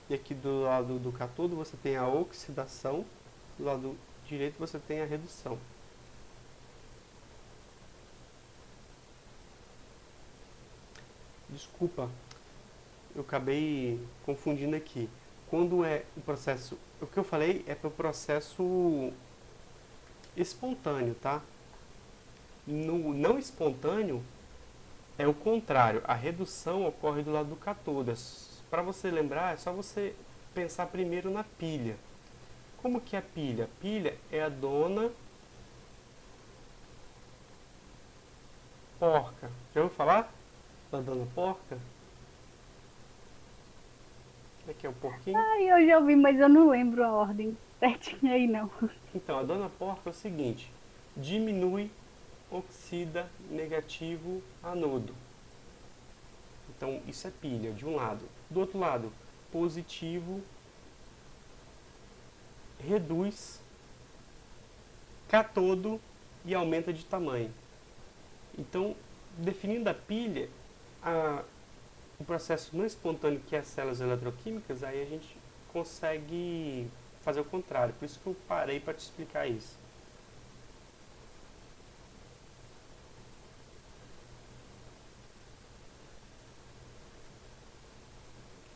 e aqui do lado do cátodo você tem a oxidação, do lado direito você tem a redução. Desculpa, eu acabei confundindo aqui. Quando é o processo, o que eu falei é para o processo espontâneo, tá? No não espontâneo é o contrário, a redução ocorre do lado do cátodo. Para você lembrar, é só você pensar primeiro na pilha. Como que é a pilha? A pilha é a dona porca. Já ouviu falar da dona porca? Como é que é o porquinho? Ai, eu já ouvi, mas eu não lembro a ordem certinha aí, não. Então, a dona porca é o seguinte: diminui, oxida, negativo, anodo. Então, isso é pilha, de um lado. Do outro lado, positivo, reduz, cátodo e aumenta de tamanho. Então, definindo a pilha, o processo não espontâneo, que é as células eletroquímicas, aí a gente consegue fazer o contrário. Por isso que eu parei para te explicar isso.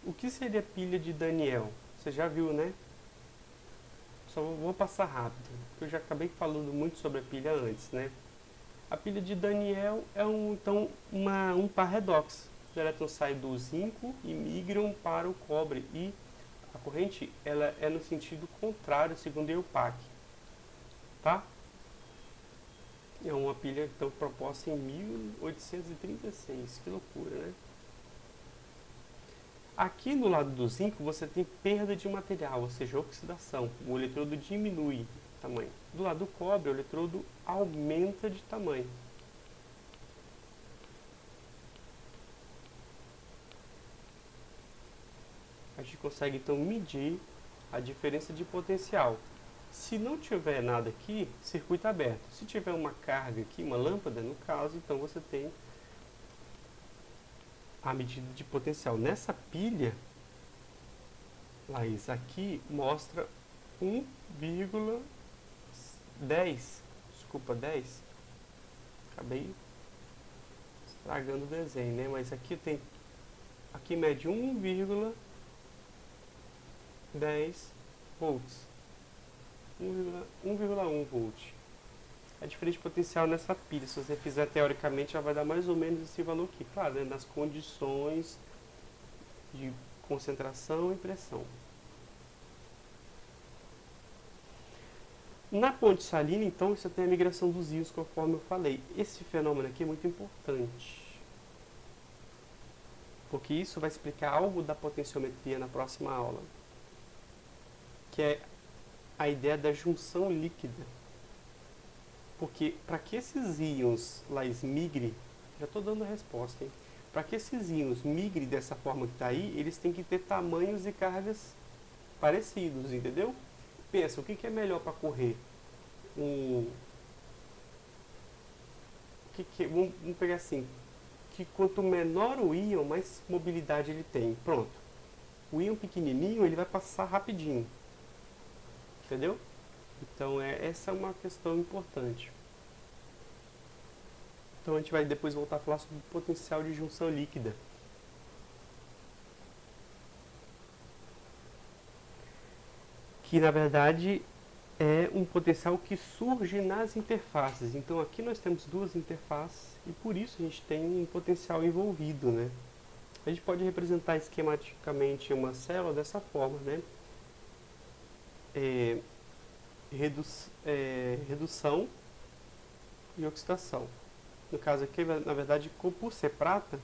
O que seria a pilha de Daniel? Você já viu, né? Só vou passar rápido, porque eu já acabei falando muito sobre a pilha antes, né? A pilha de Daniel é um par redox. Os elétrons saem do zinco e migram para o cobre, e a corrente ela é no sentido contrário, segundo Eupac, tá? É uma pilha então proposta em 1836, que loucura, né? Aqui no lado do zinco você tem perda de material, ou seja, oxidação. O eletrodo diminui de tamanho. Do lado do cobre, o eletrodo aumenta de tamanho. A gente consegue então medir a diferença de potencial. Se não tiver nada aqui, circuito aberto. Se tiver uma carga aqui, uma lâmpada, no caso, então você tem a medida de potencial. Nessa pilha, Laís, aqui mostra 1,10. Desculpa, 10. Acabei estragando o desenho, né? Mas aqui tem... Aqui mede 1,10 volts. 1,1 volt. A diferença de potencial nessa pilha, se você fizer teoricamente, já vai dar mais ou menos esse valor aqui. Claro, né, nas condições de concentração e pressão. Na ponte salina, então, você tem a migração dos íons, conforme eu falei. Esse fenômeno aqui é muito importante, porque isso vai explicar algo da potenciometria na próxima aula, que é a ideia da junção líquida. Porque para que esses íons lá migrem, já estou dando a resposta, hein? Para que esses íons migrem dessa forma que está aí, eles têm que ter tamanhos e cargas parecidos, entendeu? Pensa, o que é melhor para correr? Vamos pegar assim, que quanto menor o íon, mais mobilidade ele tem. Pronto. O íon pequenininho, ele vai passar rapidinho. Entendeu? Então, essa é uma questão importante. Então, a gente vai depois voltar a falar sobre o potencial de junção líquida. Que, na verdade, é um potencial que surge nas interfaces. Então, aqui nós temos duas interfaces e, por isso, a gente tem um potencial envolvido, né? A gente pode representar esquematicamente uma célula dessa forma, né? redução e oxidação. No caso aqui, na verdade, por ser prata,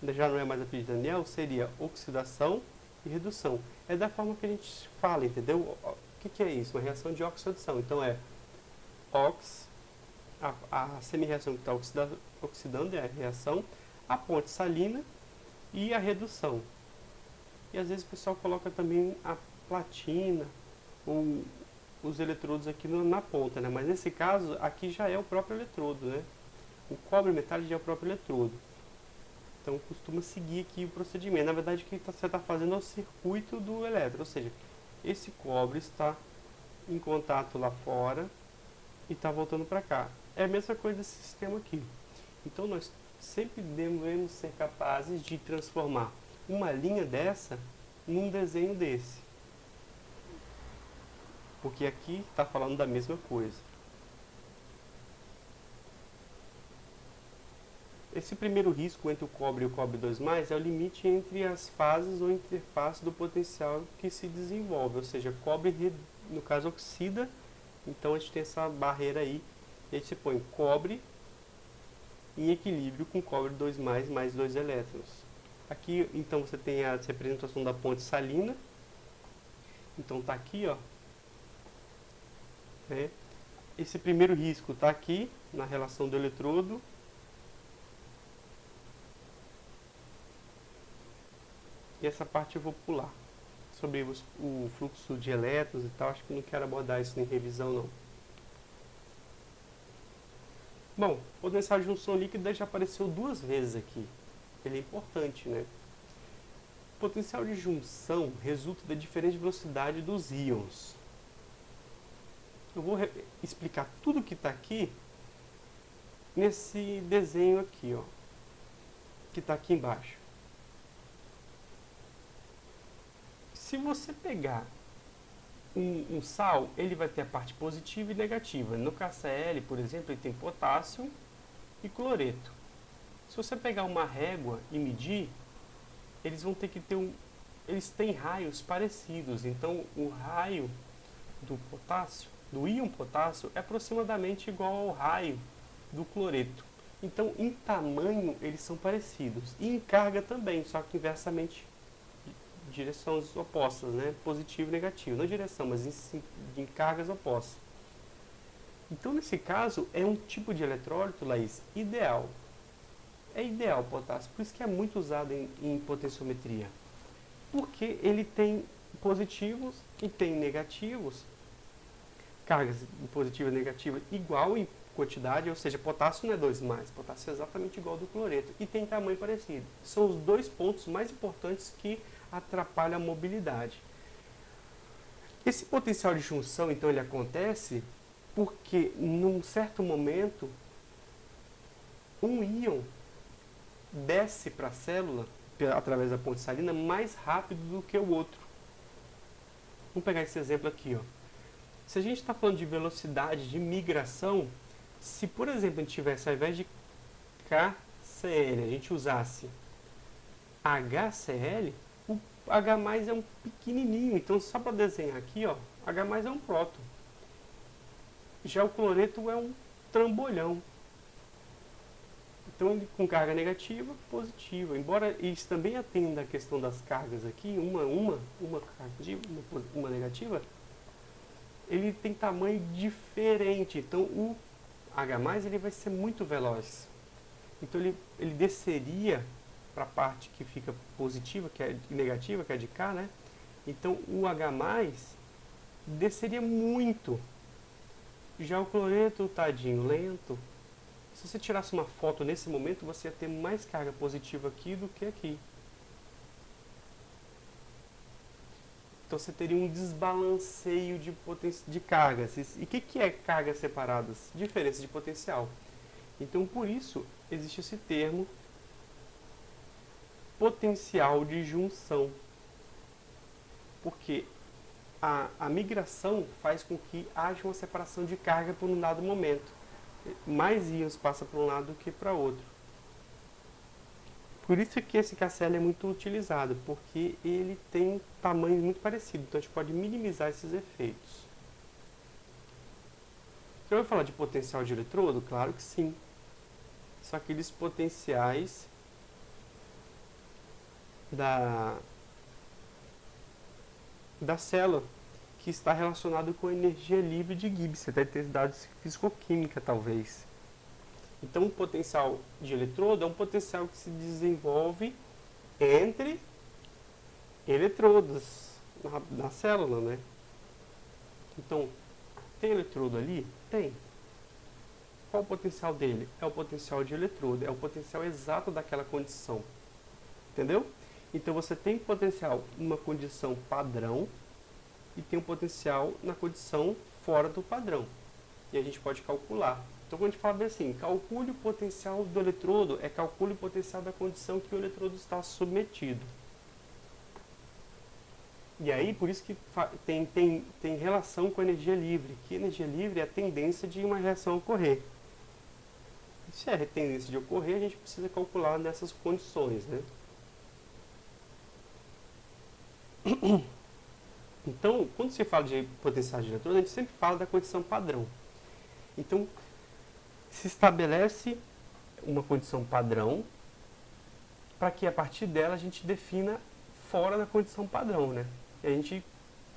já não é mais a pedido de Daniel, seria oxidação e redução. É da forma que a gente fala, entendeu? O que é isso? Uma reação de oxidação. Então é a semi-reação que está oxidando é a reação, a ponte salina e a redução. E às vezes o pessoal coloca também a platina ou os eletrodos aqui na ponta, né? Mas nesse caso, aqui já é o próprio eletrodo, né? O cobre metálico já é o próprio eletrodo. Então costuma seguir aqui o procedimento. Na verdade, o que você está fazendo é o circuito do elétron, ou seja, esse cobre está em contato lá fora e está voltando para cá. É a mesma coisa desse sistema aqui. Então nós sempre devemos ser capazes de transformar uma linha dessa num desenho desse. Porque aqui está falando da mesma coisa. Esse primeiro risco entre o cobre e o cobre 2+, é o limite entre as fases ou interface do potencial que se desenvolve. Ou seja, cobre, no caso, oxida. Então a gente tem essa barreira aí. E aí você põe cobre em equilíbrio com cobre 2+, mais 2 elétrons. Aqui, então, você tem a representação da ponte salina. Então está aqui, ó. Esse primeiro risco está aqui, na relação do eletrodo. E essa parte eu vou pular. Sobre o fluxo de elétrons e tal, acho que não quero abordar isso em revisão, não. Bom, o potencial de junção líquida já apareceu 2 vezes aqui. Ele é importante, né? O potencial de junção resulta da diferença de velocidade dos íons. Eu vou explicar tudo que está aqui nesse desenho aqui, ó, que está aqui embaixo. Se você pegar um sal, ele vai ter a parte positiva e negativa. No KCl, por exemplo, ele tem potássio e cloreto. Se você pegar uma régua e medir, eles vão ter que ter eles têm raios parecidos. Então, o raio do potássio, do íon potássio, é aproximadamente igual ao raio do cloreto. Então, em tamanho, eles são parecidos. E em carga também, só que inversamente direções opostas, né? Positivo e negativo. Não direção, mas em cargas opostas. Então, nesse caso, é um tipo de eletrólito, Laís, ideal. É ideal o potássio, por isso que é muito usado em potenciometria. Porque ele tem positivos e tem negativos. Cargas positiva e negativa igual em quantidade, ou seja, potássio não é 2+, potássio é exatamente igual ao do cloreto e tem tamanho parecido. São os 2 pontos mais importantes que atrapalham a mobilidade. Esse potencial de junção, então, ele acontece porque, num certo momento, um íon desce para a célula, através da ponte salina, mais rápido do que o outro. Vamos pegar esse exemplo aqui, ó. Se a gente está falando de velocidade de migração, se, por exemplo, a gente tivesse, ao invés de KCl, a gente usasse HCl, o H+ é um pequenininho. Então, só para desenhar aqui, ó, H+ é um próton. Já o cloreto é um trambolhão. Então, ele com carga negativa, positiva. Embora isso também atenda a questão das cargas aqui, uma uma negativa, ele tem tamanho diferente. Então, o H+ ele vai ser muito veloz. Então, ele desceria para a parte que fica positiva, que é negativa, que é de cá, né? Então, o H+ desceria muito. Já o cloreto, tadinho, lento. Se você tirasse uma foto nesse momento, você ia ter mais carga positiva aqui do que aqui. Então você teria um desbalanceio de cargas. E o que é cargas separadas? Diferença de potencial. Então, por isso, existe esse termo potencial de junção. Porque a migração faz com que haja uma separação de carga por um dado momento. Mais íons passa para um lado do que para outro. Por isso que esse KCl é muito utilizado, porque ele tem tamanho muito parecido, então a gente pode minimizar esses efeitos. Já ouviu falar de potencial de eletrodo? Claro que sim. São aqueles potenciais da célula que está relacionado com a energia livre de Gibbs. Você deve ter dados físico-química, talvez. Então, o potencial de eletrodo é um potencial que se desenvolve entre eletrodos na célula, né? Então, tem eletrodo ali? Tem. Qual o potencial dele? É o potencial de eletrodo, é o potencial exato daquela condição. Entendeu? Então você tem potencial numa condição padrão e tem um potencial na condição fora do padrão. E a gente pode calcular. Então quando a gente fala bem assim, calcule o potencial do eletrodo, calcule o potencial da condição que o eletrodo está submetido. E aí, por isso que tem relação com a energia livre, que energia livre é a tendência de uma reação ocorrer. Se é a tendência de ocorrer, a gente precisa calcular nessas condições, né? Então, quando se fala de potencial de eletrodo, a gente sempre fala da condição padrão. Então, se estabelece uma condição padrão para que a partir dela a gente defina fora da condição padrão, né? E a gente,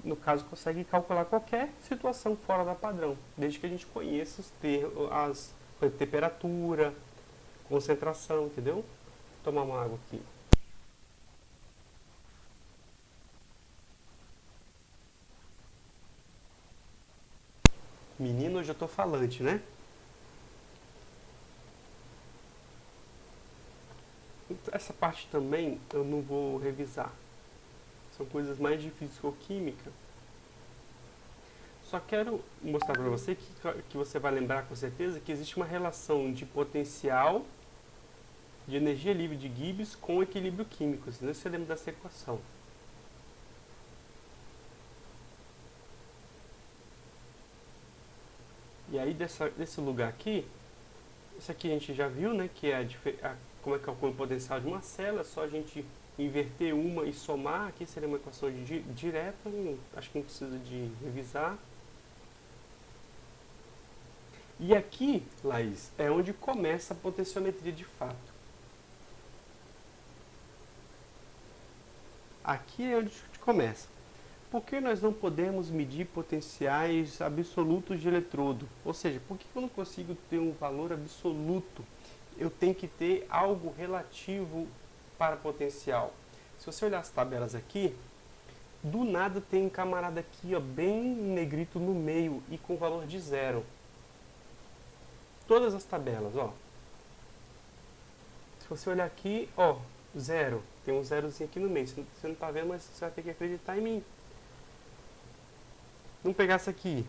no caso, consegue calcular qualquer situação fora da padrão, desde que a gente conheça os termos, as temperatura, concentração, entendeu? Vou tomar uma água aqui. Menino, hoje eu tô falante, né? Essa parte também eu não vou revisar. São coisas mais de físico-química. Só quero mostrar para você que você vai lembrar com certeza que existe uma relação de potencial de energia livre de Gibbs com equilíbrio químico. Não sei se você lembra dessa equação. E aí desse lugar aqui, isso aqui a gente já viu, né, que é como é que calcula o potencial de uma célula, é só a gente inverter uma e somar. Aqui seria uma equação direta, acho que não precisa de revisar. E aqui, Laís, é onde começa a potenciometria de fato. Aqui é onde começa. Por que nós não podemos medir potenciais absolutos de eletrodo? Ou seja, por que eu não consigo ter um valor absoluto? Eu tenho que ter algo relativo para potencial. Se você olhar as tabelas aqui, do nada tem um camarada aqui, ó, bem negrito no meio e com valor de 0. Todas as tabelas, ó. Se você olhar aqui, ó, 0. Tem um zerozinho aqui no meio. Você não está vendo, mas você vai ter que acreditar em mim. Vamos pegar essa aqui.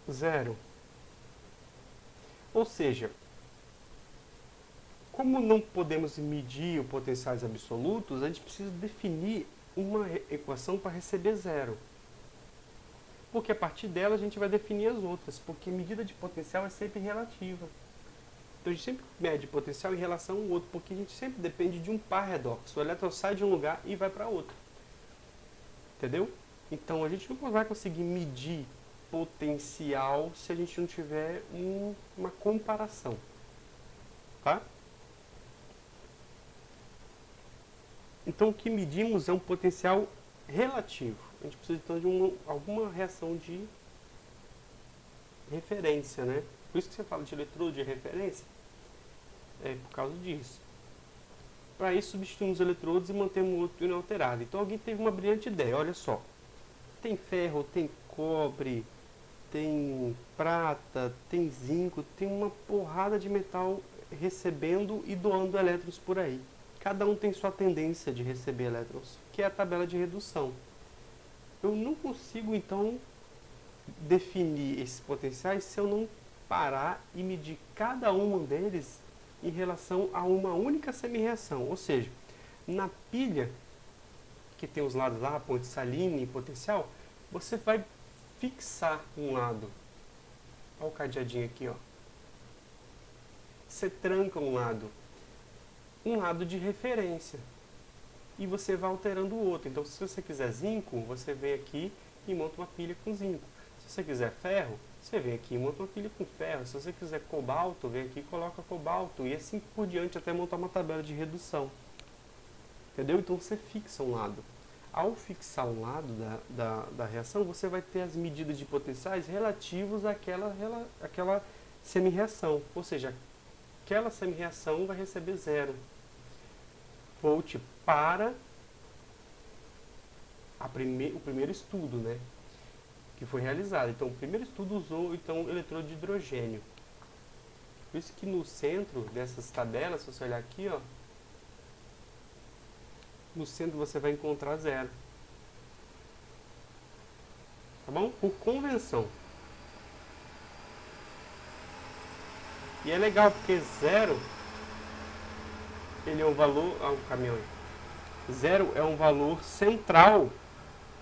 0. Ou seja, como não podemos medir os potenciais absolutos, a gente precisa definir uma equação para receber 0. Porque a partir dela a gente vai definir as outras, porque medida de potencial é sempre relativa. Então a gente sempre mede potencial em relação ao outro, porque a gente sempre depende de um par redoxo. O elétron sai de um lugar e vai para outro. Entendeu? Então a gente não vai conseguir medir potencial se a gente não tiver uma comparação. Tá? Então o que medimos é um potencial relativo. A gente precisa então de alguma reação de referência, né? Por isso que você fala de eletrodo de referência. É por causa disso. Para isso substituímos os eletrodos e mantemos o outro inalterado. Então alguém teve uma brilhante ideia, olha só. Tem ferro, tem cobre, tem prata, tem zinco, tem uma porrada de metal recebendo e doando elétrons por aí. Cada um tem sua tendência de receber elétrons, que é a tabela de redução. Eu não consigo, então, definir esses potenciais se eu não parar e medir cada um deles em relação a uma única semi-reação. Ou seja, na pilha, que tem os lados lá, ponte salina e potencial, você vai fixar um lado. Olha o cadeadinho aqui, ó. Você tranca um lado de referência. E você vai alterando o outro. Então, se você quiser zinco, você vem aqui e monta uma pilha com zinco. Se Se você quiser ferro, você vem aqui e monta uma pilha com ferro. Se você quiser cobalto, vem aqui e coloca cobalto. E assim por diante até montar uma tabela de redução. Entendeu? Então você fixa um lado. Ao fixar um lado da reação, você vai ter as medidas de potenciais relativos àquela semi-reação. Ou seja, aquela semi-reação vai receber 0 volt para o primeiro estudo, né, que foi realizado. Então, o primeiro estudo usou o eletrodo de hidrogênio. Por isso que no centro dessas tabelas, se você olhar aqui, ó, no centro você vai encontrar 0. Tá bom? Por convenção. E é legal porque 0, ele é um valor... o caminhão aí. 0 é um valor central,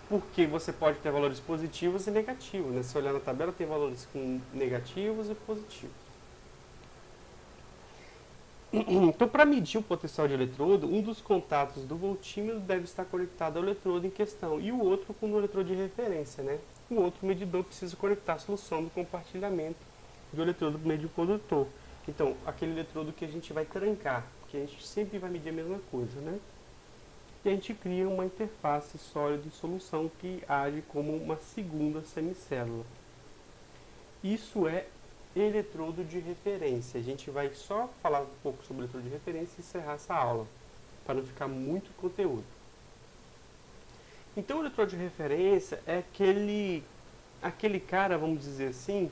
porque você pode ter valores positivos e negativos, né? Se olhar na tabela, tem valores com negativos e positivos. Então, para medir o potencial de eletrodo, um dos contatos do voltímetro deve estar conectado ao eletrodo em questão e o outro com o eletrodo de referência, né? O outro medidor precisa conectar a solução do compartilhamento do eletrodo do meio do condutor. Então, aquele eletrodo que a gente vai trancar, porque a gente sempre vai medir a mesma coisa, né? E a gente cria uma interface sólida de solução que age como uma segunda semicélula. Isso é eletrodo de referência. A gente vai só falar um pouco sobre eletrodo de referência e encerrar essa aula, para não ficar muito conteúdo. Então, o eletrodo de referência é aquele cara, vamos dizer assim,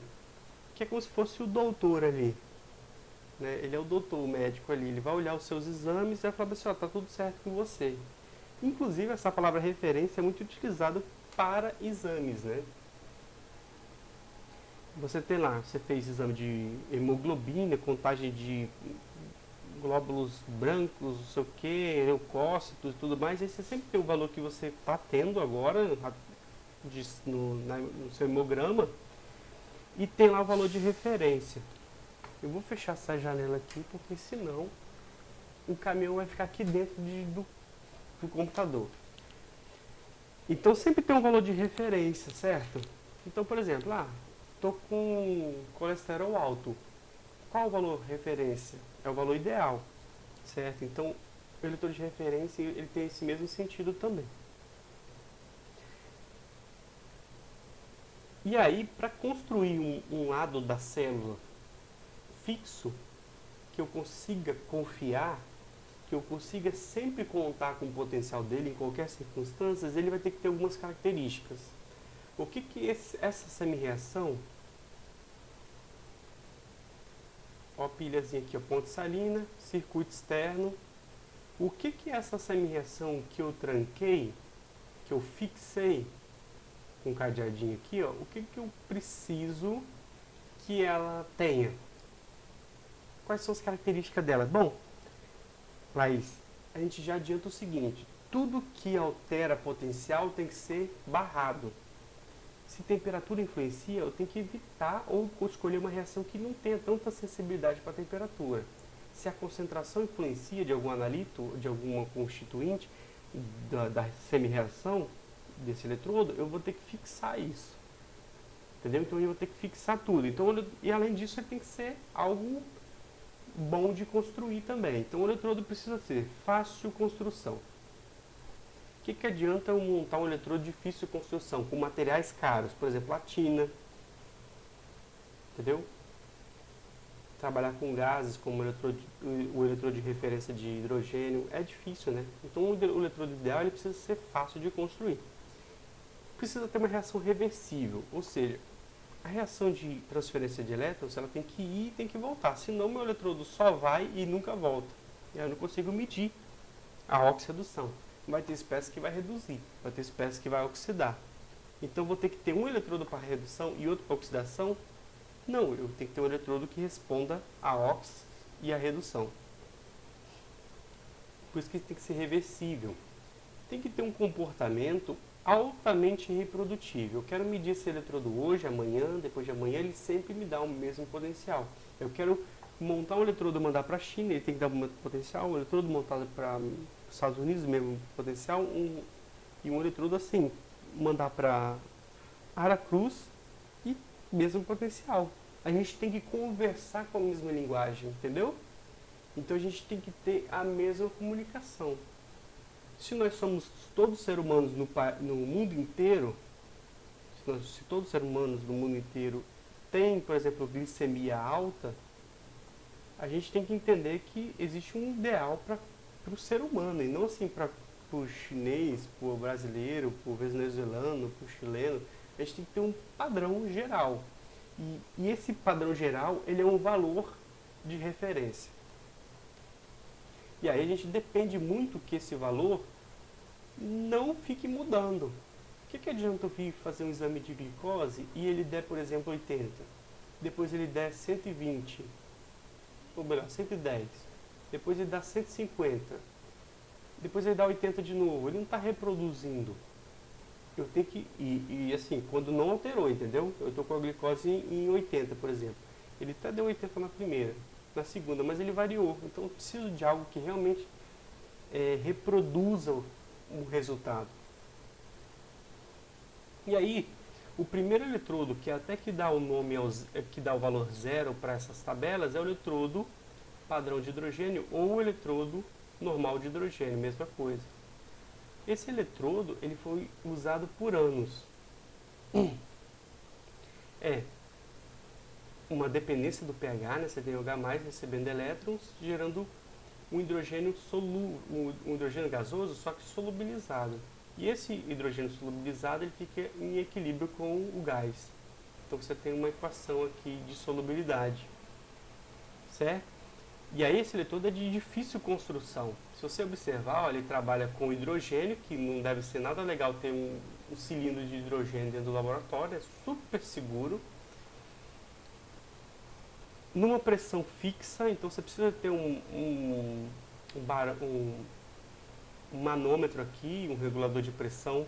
que é como se fosse o doutor ali. Né? Ele é o doutor, o médico ali. Ele vai olhar os seus exames e vai falar assim, ó, tá tudo certo com você. Inclusive, essa palavra referência é muito utilizada para exames, né? Você tem lá, você fez exame de hemoglobina, contagem de glóbulos brancos, não sei o que, leucócitos e tudo mais, aí você sempre tem o valor que você está tendo agora no seu hemograma e tem lá o valor de referência. Eu vou fechar essa janela aqui porque senão o caminhão vai ficar aqui dentro do computador. Então sempre tem um valor de referência, certo? Então, por exemplo, estou com colesterol alto. Qual o valor de referência? É o valor ideal, certo? Então, o eletrodo de referência ele tem esse mesmo sentido também. E aí, para construir um lado da célula fixo, que eu consiga confiar, que eu consiga sempre contar com o potencial dele em qualquer circunstância, ele vai ter que ter algumas características. O que essa semi-reação... Ó, a pilhazinha aqui, ó, ponte salina, circuito externo. O que essa semi-reação que eu tranquei, que eu fixei com o cadeadinho aqui, ó, o que eu preciso que ela tenha? Quais são as características dela? Bom, Laís, a gente já adianta o seguinte, tudo que altera potencial tem que ser barrado. Se temperatura influencia, eu tenho que evitar ou escolher uma reação que não tenha tanta sensibilidade para a temperatura. Se a concentração influencia de algum analito, de alguma constituinte da semi-reação desse eletrodo, eu vou ter que fixar isso. Entendeu? Então eu vou ter que fixar tudo. Então, e além disso, ele tem que ser algo bom de construir também. Então o eletrodo precisa ser fácil construção. O que adianta eu montar um eletrodo de difícil construção com materiais caros, por exemplo, platina, entendeu? Trabalhar com gases como o eletrodo de referência de hidrogênio é difícil, né? Então o eletrodo ideal ele precisa ser fácil de construir. Precisa ter uma reação reversível, ou seja, a reação de transferência de elétrons ela tem que ir e tem que voltar, senão meu eletrodo só vai e nunca volta. E aí eu não consigo medir a oxirredução. Vai ter espécie que vai reduzir, vai ter espécie que vai oxidar. Então, vou ter que ter um eletrodo para redução e outro para oxidação? Não, eu tenho que ter um eletrodo que responda a ox e a redução. Por isso que tem que ser reversível. Tem que ter um comportamento altamente reprodutível. Eu quero medir esse eletrodo hoje, amanhã, depois de amanhã, ele sempre me dá o mesmo potencial. Eu quero montar um eletrodo e mandar para a China, ele tem que dar um potencial, um eletrodo montado para os Estados Unidos, mesmo potencial, e um eletrodo assim, mandar para Aracruz, mesmo potencial. A gente tem que conversar com a mesma linguagem, entendeu? Então a gente tem que ter a mesma comunicação. Se nós somos todos seres humanos no mundo inteiro, se todos os seres humanos do mundo inteiro têm, por exemplo, glicemia alta, a gente tem que entender que existe um ideal para o ser humano, e não assim para o chinês, para o brasileiro, para o venezuelano, para o chileno. A gente tem que ter um padrão geral. E esse padrão geral, ele é um valor de referência. E aí a gente depende muito que esse valor não fique mudando. O que adianta eu vir fazer um exame de glicose e ele der, por exemplo, 80? Depois ele der 120, ou melhor, 110. Depois ele dá 150. Depois ele dá 80 de novo. Ele não está reproduzindo. Eu tenho que... E assim, quando não alterou, entendeu? Eu estou com a glicose em 80, por exemplo. Ele até deu 80 na primeira, na segunda, mas ele variou. Então eu preciso de algo que realmente reproduza o resultado. E aí, o primeiro eletrodo, que até que dá o nome, que dá o valor zero para essas tabelas, é o eletrodo padrão de hidrogênio ou o eletrodo normal de hidrogênio, mesma coisa. Esse eletrodo, ele foi usado por anos. É uma dependência do pH, né? Você tem OH+, recebendo elétrons, gerando um hidrogênio um hidrogênio gasoso, só que solubilizado. E esse hidrogênio solubilizado, ele fica em equilíbrio com o gás. Então você tem uma equação aqui de solubilidade, certo? E aí esse eletrodo é de difícil construção. Se você observar, olha, ele trabalha com hidrogênio, que não deve ser nada legal ter um cilindro de hidrogênio dentro do laboratório, é super seguro. Numa pressão fixa, então você precisa ter um manômetro aqui, um regulador de pressão,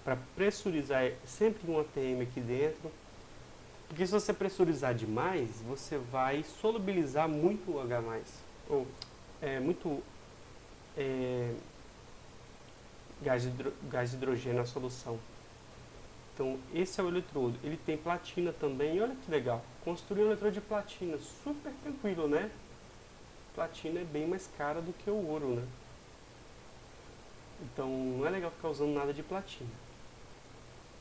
para pressurizar sempre um ATM aqui dentro. Porque se você pressurizar demais, você vai solubilizar muito o H+, ou gás de hidrogênio na solução. Então esse é o eletrodo. Ele tem platina também, e olha que legal, construir um eletrodo de platina, super tranquilo, né? Platina é bem mais cara do que o ouro, né? Então não é legal ficar usando nada de platina.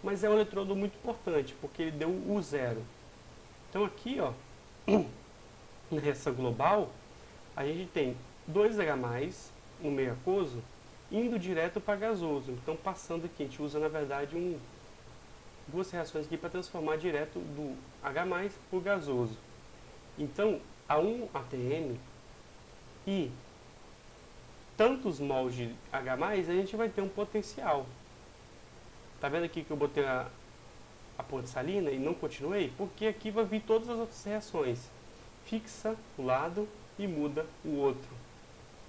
Mas é um eletrodo muito importante, porque ele deu o zero. Então aqui, ó, na reação global, a gente tem 2H+, no meio aquoso, indo direto para gasoso. Então passando aqui, a gente usa na verdade duas reações aqui para transformar direto do H+ para o gasoso. Então, a um ATM e tantos mols de H+, a gente vai ter um potencial. Tá vendo aqui que eu botei a ponte salina e não continuei? Porque aqui vai vir todas as outras reações. Fixa o lado e muda o outro.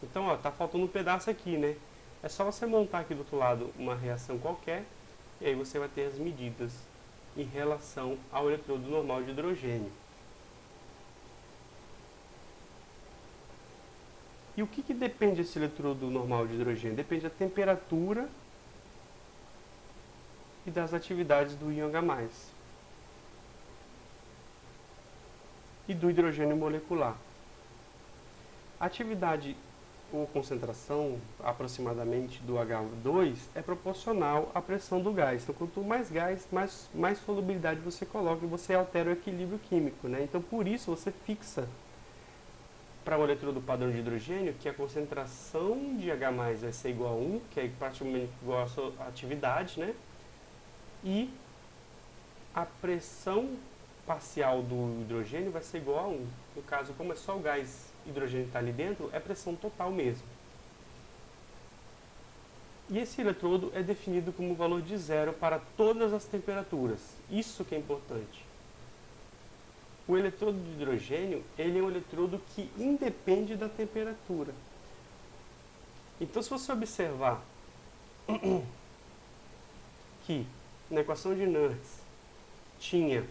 Então, ó, tá faltando um pedaço aqui, né? É só você montar aqui do outro lado uma reação qualquer e aí você vai ter as medidas em relação ao eletrodo normal de hidrogênio. E o que depende desse eletrodo normal de hidrogênio? Depende da temperatura e das atividades do íon H+, e do hidrogênio molecular. A atividade ou concentração aproximadamente do H2 é proporcional à pressão do gás. Então, quanto mais gás, mais solubilidade você coloca e você altera o equilíbrio químico, né? Então, por isso você fixa para o eletrodo padrão de hidrogênio que a concentração de H+ vai ser igual a 1, que é praticamente igual à sua atividade, né? E a pressão parcial do hidrogênio vai ser igual a 1. No caso, como é só o gás hidrogênio que está ali dentro, é pressão total mesmo. E esse eletrodo é definido como valor de zero para todas as temperaturas. Isso que é importante. O eletrodo de hidrogênio, ele é um eletrodo que independe da temperatura. Então, se você observar que na equação de Nernst tinha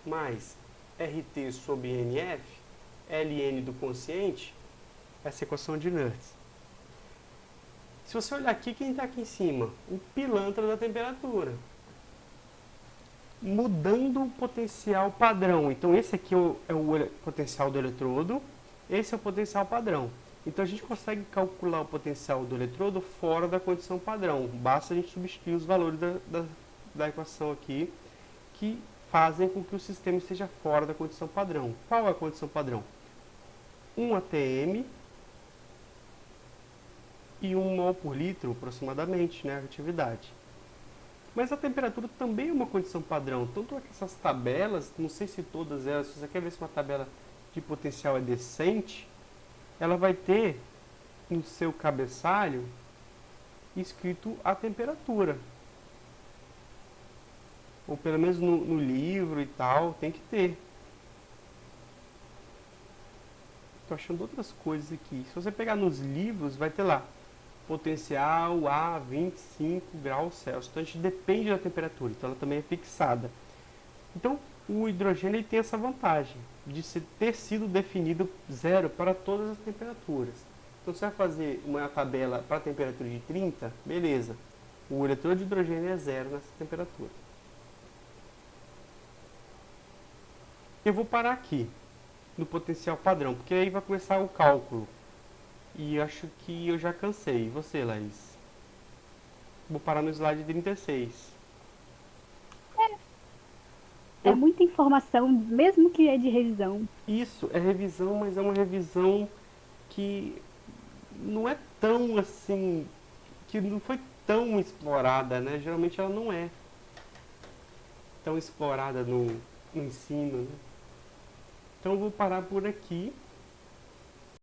mais RT sobre NF, Ln do consciente, essa equação de Nernst. Se você olhar aqui, quem está aqui em cima? O pilantra da temperatura. mudando o potencial padrão. Então esse aqui é o potencial do eletrodo, esse é o potencial padrão. Então a gente consegue calcular o potencial do eletrodo fora da condição padrão. Basta a gente substituir os valores da equação aqui, que fazem com que o sistema esteja fora da condição padrão. Qual é a condição padrão? 1 atm e 1 mol por litro, aproximadamente, né, a atividade. Mas a temperatura também é uma condição padrão. Tanto é que essas tabelas, não sei se todas elas, se você quer ver se uma tabela de potencial é decente, ela vai ter no seu cabeçalho escrito a temperatura. Ou pelo menos no livro e tal, tem que ter. Estou achando outras coisas aqui. Se você pegar nos livros, vai ter lá potencial a 25 graus Celsius. Então a gente depende da temperatura, então ela também é fixada. Então o hidrogênio ele tem essa vantagem de ter sido definido zero para todas as temperaturas. Então você vai fazer uma tabela para a temperatura de 30, beleza. O eletrodo de hidrogênio é zero nessa temperatura. Eu vou parar aqui no potencial padrão, porque aí vai começar o cálculo. E acho que eu já cansei. E você, Laís? Vou parar no slide 36. É muita informação, mesmo que é de revisão. Isso, é revisão, mas é uma revisão que não é tão assim, que não foi tão explorada, né? Geralmente ela não é tão explorada no ensino, né? Então eu vou parar por aqui.